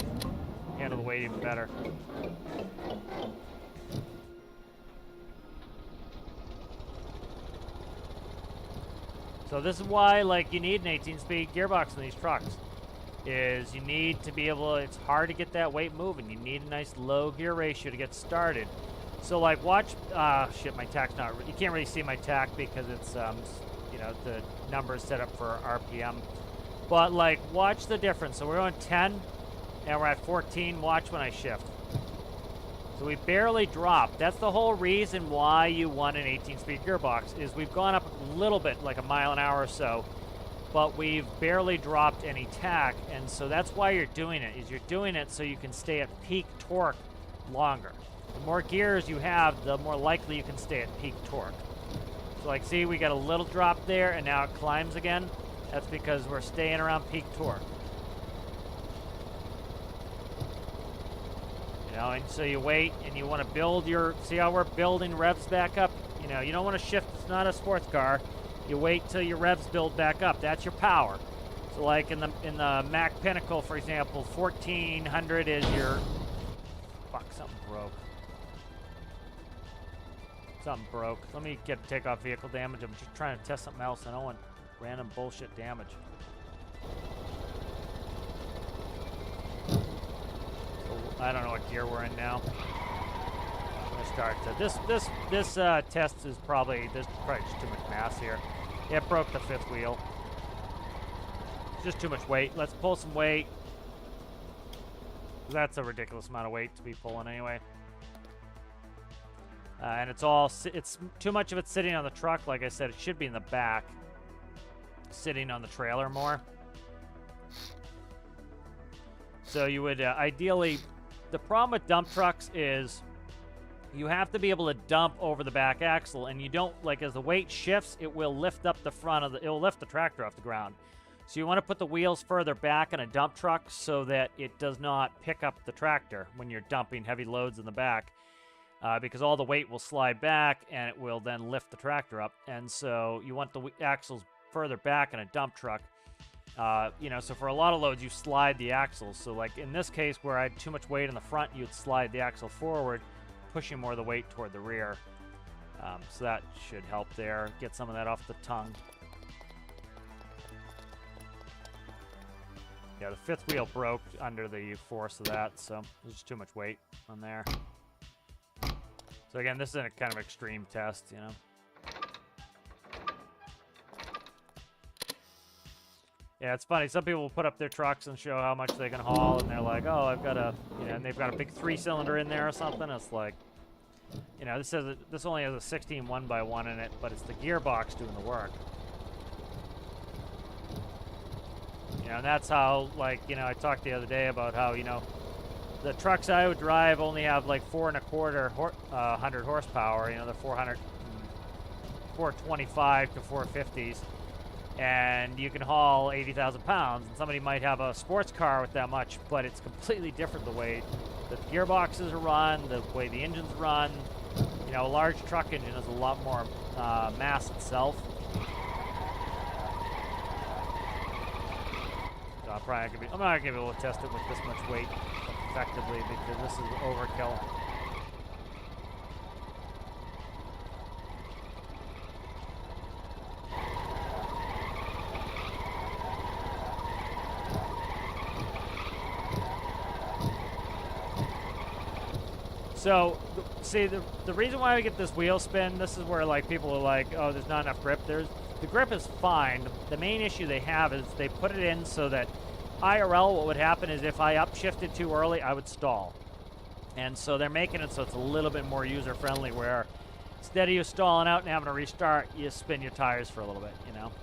handle the weight even better. So this is why, like, you need an 18-speed gearbox in these trucks. Is you need to be able, it's hard to get that weight moving. You need a nice low gear ratio to get started. So like watch, shit, my tach's not, you can't really see my tach because it's, you know, the number's set up for RPM. But like, watch the difference. So we're going 10, and we're at 14, watch when I shift. So we barely dropped. That's the whole reason why you want an 18-speed gearbox, is we've gone up a little bit, like a mile an hour or so, but we've barely dropped any tach, and so that's why you're doing it, is you're doing it so you can stay at peak torque longer. The more gears you have, the more likely you can stay at peak torque. So like, see, we got a little drop there, and now it climbs again. That's because we're staying around peak torque. You know, and so you wait, and you want to build your, see how we're building revs back up? You know, you don't want to shift. It's not a sports car. You wait till your revs build back up. That's your power. So like in the Mac Pinnacle, for example, 1400 is your... Fuck, something broke. Something broke. Let me take off vehicle damage. I'm just trying to test something else. I don't want random bullshit damage. So, I don't know what gear we're in now. I'm gonna start to, this test is probably, there's probably just too much mass here. It broke the fifth wheel. It's just too much weight. Let's pull some weight. That's a ridiculous amount of weight to be pulling anyway. And it's too much of it sitting on the truck. Like I said, it should be in the back, sitting on the trailer more. So you would ideally, the problem with dump trucks is you have to be able to dump over the back axle, and you don't, like, as the weight shifts, it will lift up the front of it'll lift the tractor off the ground. So you want to put the wheels further back in a dump truck so that it does not pick up the tractor when you're dumping heavy loads in the back. Because all the weight will slide back and it will then lift the tractor up. And so you want the axles further back in a dump truck. You know, so for a lot of loads, you slide the axles. So like in this case where I had too much weight in the front, you'd slide the axle forward, pushing more of the weight toward the rear. So that should help there. Get some of that off the tongue. Yeah, the fifth wheel broke under the force of that, so there's just too much weight on there. So again, this is a kind of extreme test, you know. Yeah, it's funny. Some people will put up their trucks and show how much they can haul, and they're like, "Oh, I've got a," you know, and they've got a big 3-cylinder in there or something. It's like, you know, this only has a 16 1x1 in it, but it's the gearbox doing the work. You know, and that's how, like, you know, I talked the other day about how, you know, the trucks I would drive only have like 4 1/4 horsepower. You know, the 425 to 450s, and you can haul 80,000 pounds. And somebody might have a sports car with that much, but it's completely different the way the gearboxes are run, the way the engine's run. You know, a large truck engine has a lot more mass itself. So I'm not gonna be able to test it with this much weight effectively because this is overkill. So, see, the reason why we get this wheel spin, this is where, like, people are like, oh, there's not enough grip. The grip is fine. The main issue they have is they put it in so that IRL, what would happen is if I upshifted too early, I would stall. And so they're making it so it's a little bit more user-friendly, where instead of you stalling out and having to restart, you spin your tires for a little bit, you know.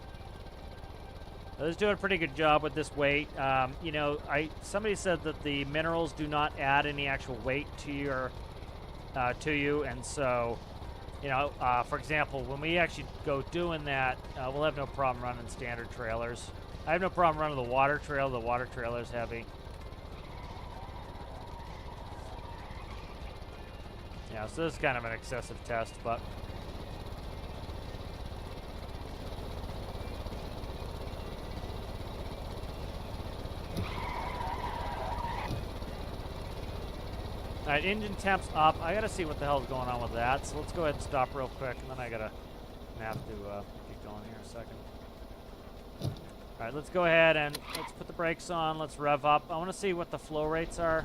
So it's doing a pretty good job with this weight. You know, somebody said that the minerals do not add any actual weight to your to you, and so, you know, for example, when we actually go doing that, we'll have no problem running standard trailers. I have no problem running the water trail. The water trailer is heavy. Yeah, so this is kind of an excessive test, but all right, engine temp's up. I gotta see what the hell's going on with that. So let's go ahead and stop real quick, and then I gotta have to keep going here a second. All right, let's go ahead and let's put the brakes on. Let's rev up. I want to see what the flow rates are.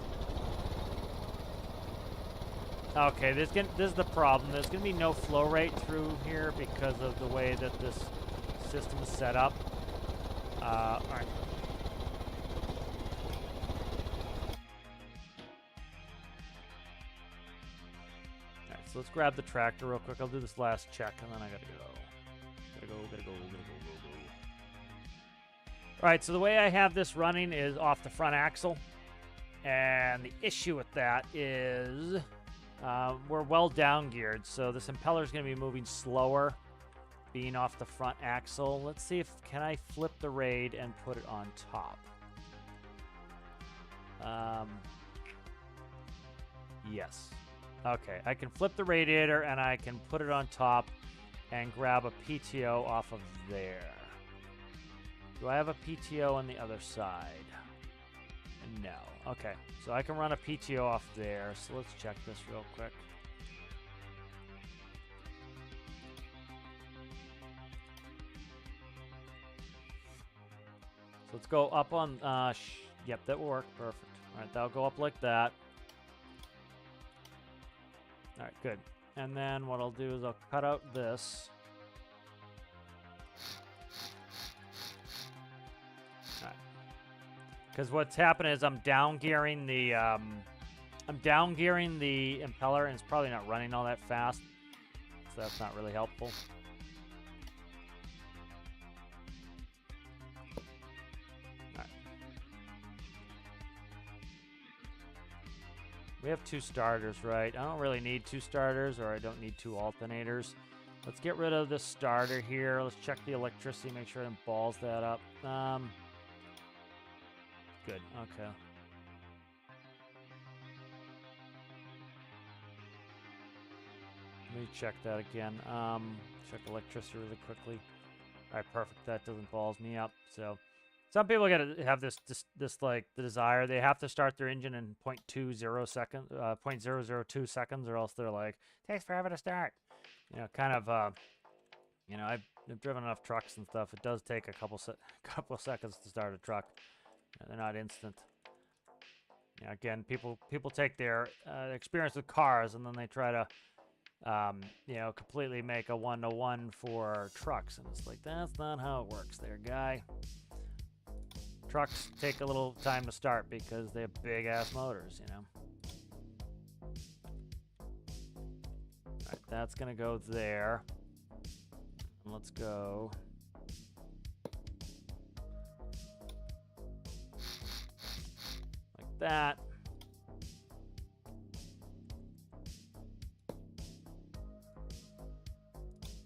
Okay, this is the problem. There's gonna be no flow rate through here because of the way that this system is set up. All right. So let's grab the tractor real quick. I'll do this last check, and then I gotta go. Gotta go. All right, so the way I have this running is off the front axle. And the issue with that is we're well down geared. So this impeller is gonna be moving slower being off the front axle. Let's see can I flip the raid and put it on top. Yes. Okay, I can flip the radiator and I can put it on top and grab a PTO off of there. Do I have a PTO on the other side? No. Okay, so I can run a PTO off there. So let's check this real quick. So let's go up on, yep, that will work. Perfect. All right, that'll go up like that. All right, good. And then what I'll do is I'll cut out this. All right. Because what's happening is I'm down gearing the impeller, and it's probably not running all that fast, so that's not really helpful. We have 2 starters, right? I don't really need 2 starters, or I don't need 2 alternators. Let's get rid of this starter here. Let's check the electricity, make sure it doesn't balls that up. Good, okay. Let me check that again. Check electricity really quickly. All right, perfect. That doesn't balls me up, so... Some people gotta have this like the desire. They have to start their engine in 0.20 seconds, 0.002 seconds, or else they're like, takes forever to start. You know, kind of. You know, I've driven enough trucks and stuff. It does take a couple of seconds to start a truck. They're not instant. You know, again, people take their experience with cars and then they try to, you know, completely make a one-to-one for trucks, and it's like that's not how it works, there, guy. Trucks take a little time to start because they have big-ass motors, you know. All right, that's going to go there. And let's go... like that.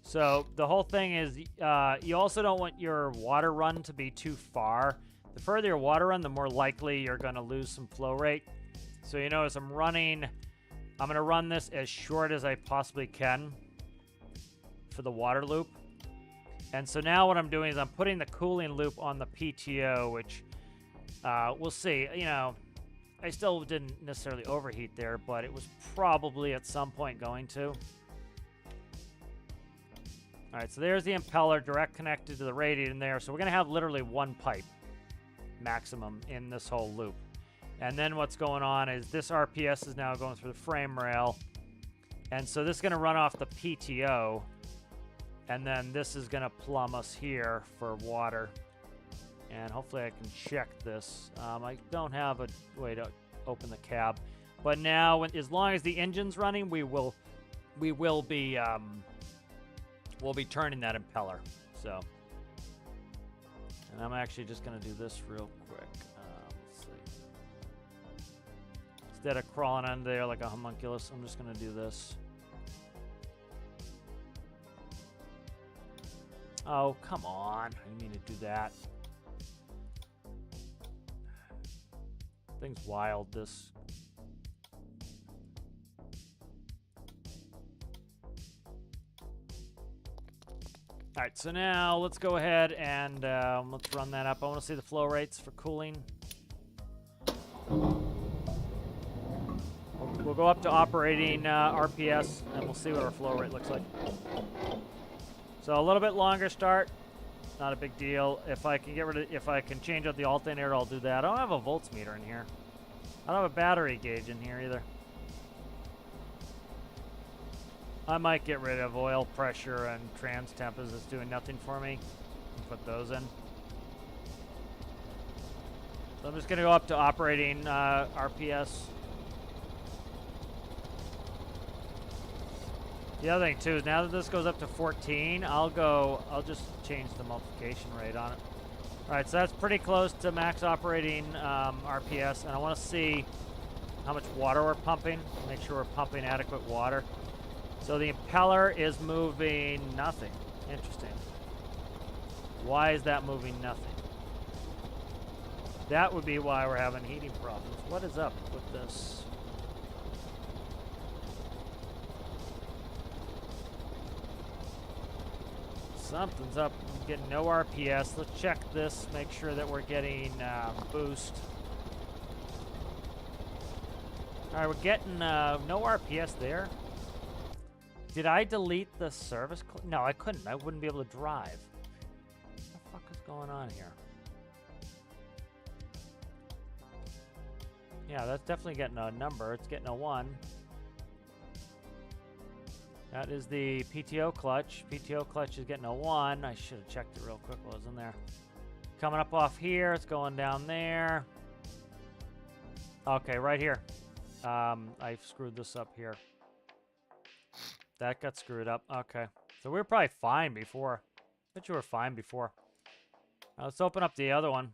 So the whole thing is you also don't want your water run to be too far. The further your water run, the more likely you're going to lose some flow rate. So you notice I'm going to run this as short as I possibly can for the water loop. And so now what I'm doing is I'm putting the cooling loop on the PTO, which we'll see. You know, I still didn't necessarily overheat there, but it was probably at some point going to. All right, so there's the impeller direct connected to the radiator in there. So we're going to have literally 1 pipe maximum in this whole loop. And then what's going on is this RPS is now going through the frame rail. And so this is going to run off the PTO. And then this is going to plumb us here for water. And hopefully I can check this. I don't have a way to open the cab. But now, as long as the engine's running, we'll be turning that impeller. So... and I'm actually just going to do this real quick. Let's see. Instead of crawling under there like a homunculus, I'm just going to do this. Oh, come on. I didn't mean to do that. Thing's wild, this. All right, so now let's go ahead and let's run that up. I want to see the flow rates for cooling. We'll go up to operating RPS, and we'll see what our flow rate looks like. So a little bit longer start, not a big deal. If I can change out the alternator, I'll do that. I don't have a volts meter in here. I don't have a battery gauge in here either. I might get rid of oil pressure and trans temp as it's doing nothing for me and put those in. So I'm just going to go up to operating RPS. The other thing too is now that this goes up to 14, I'll just change the multiplication rate on it. All right, so that's pretty close to max operating RPS, and I want to see how much water we're pumping, make sure we're pumping adequate water. So the impeller is moving nothing. Interesting. Why is that moving nothing? That would be why we're having heating problems. What is up with this? Something's up. I'm getting no RPS. Let's check this. Make sure that we're getting boost. All right, we're getting no RPS there. Did I delete the service? No, I couldn't. I wouldn't be able to drive. What the fuck is going on here? Yeah, that's definitely getting a number. It's getting a 1. That is the PTO clutch. PTO clutch is getting a 1. I should have checked it real quick while I was in there. Coming up off here. It's going down there. Okay, right here. I screwed this up here. That got screwed up. Okay. So we were probably fine before. Bet you were fine before. Let's open up the other one.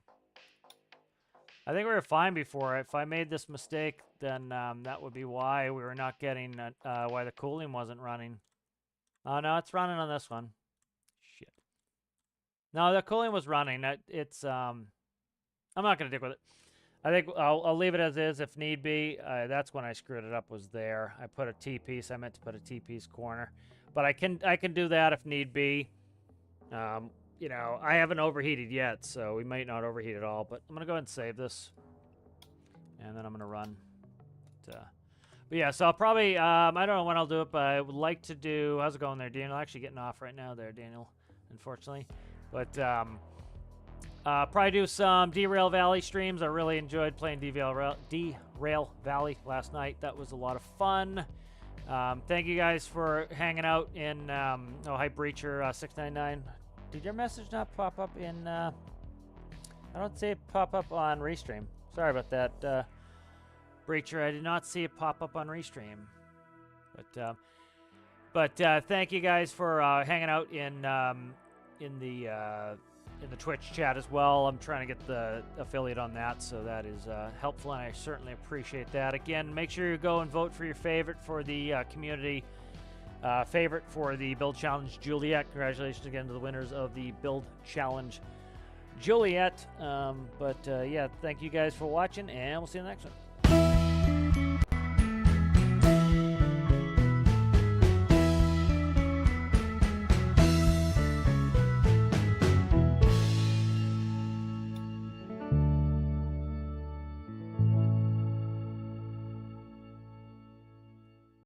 I think we were fine before. If I made this mistake, then that would be why we were not getting, why the cooling wasn't running. Oh, no, it's running on this one. Shit. No, the cooling was running. It's, I'm not going to dig with it. I think I'll leave it as is if need be. That's when I screwed it up, was there. I put a T-piece. I meant to put a T-piece corner. But I can do that if need be. You know, I haven't overheated yet, so we might not overheat at all. But I'm going to go ahead and save this. And then I'm going to run. But yeah, so I'll probably, I don't know when I'll do it, but I would like to do, how's it going there, Daniel? Actually getting off right now there, Daniel, unfortunately. But, probably do some Derail Valley streams. I really enjoyed playing Derail Valley last night. That was a lot of fun. Thank you guys for hanging out in, oh, hi, Breacher 699. Did your message not pop up in, I don't see it pop up on Restream. Sorry about that, Breacher. I did not see it pop up on Restream. But thank you guys for hanging out in the Twitch chat as well. I'm trying to get the affiliate on that, so that is helpful, and I certainly appreciate that. Again, make sure you go and vote for your favorite for the community favorite for the Build Challenge Juliet. Congratulations again to the winners of the Build Challenge Juliet. Yeah, thank you guys for watching, and we'll see you in the next one.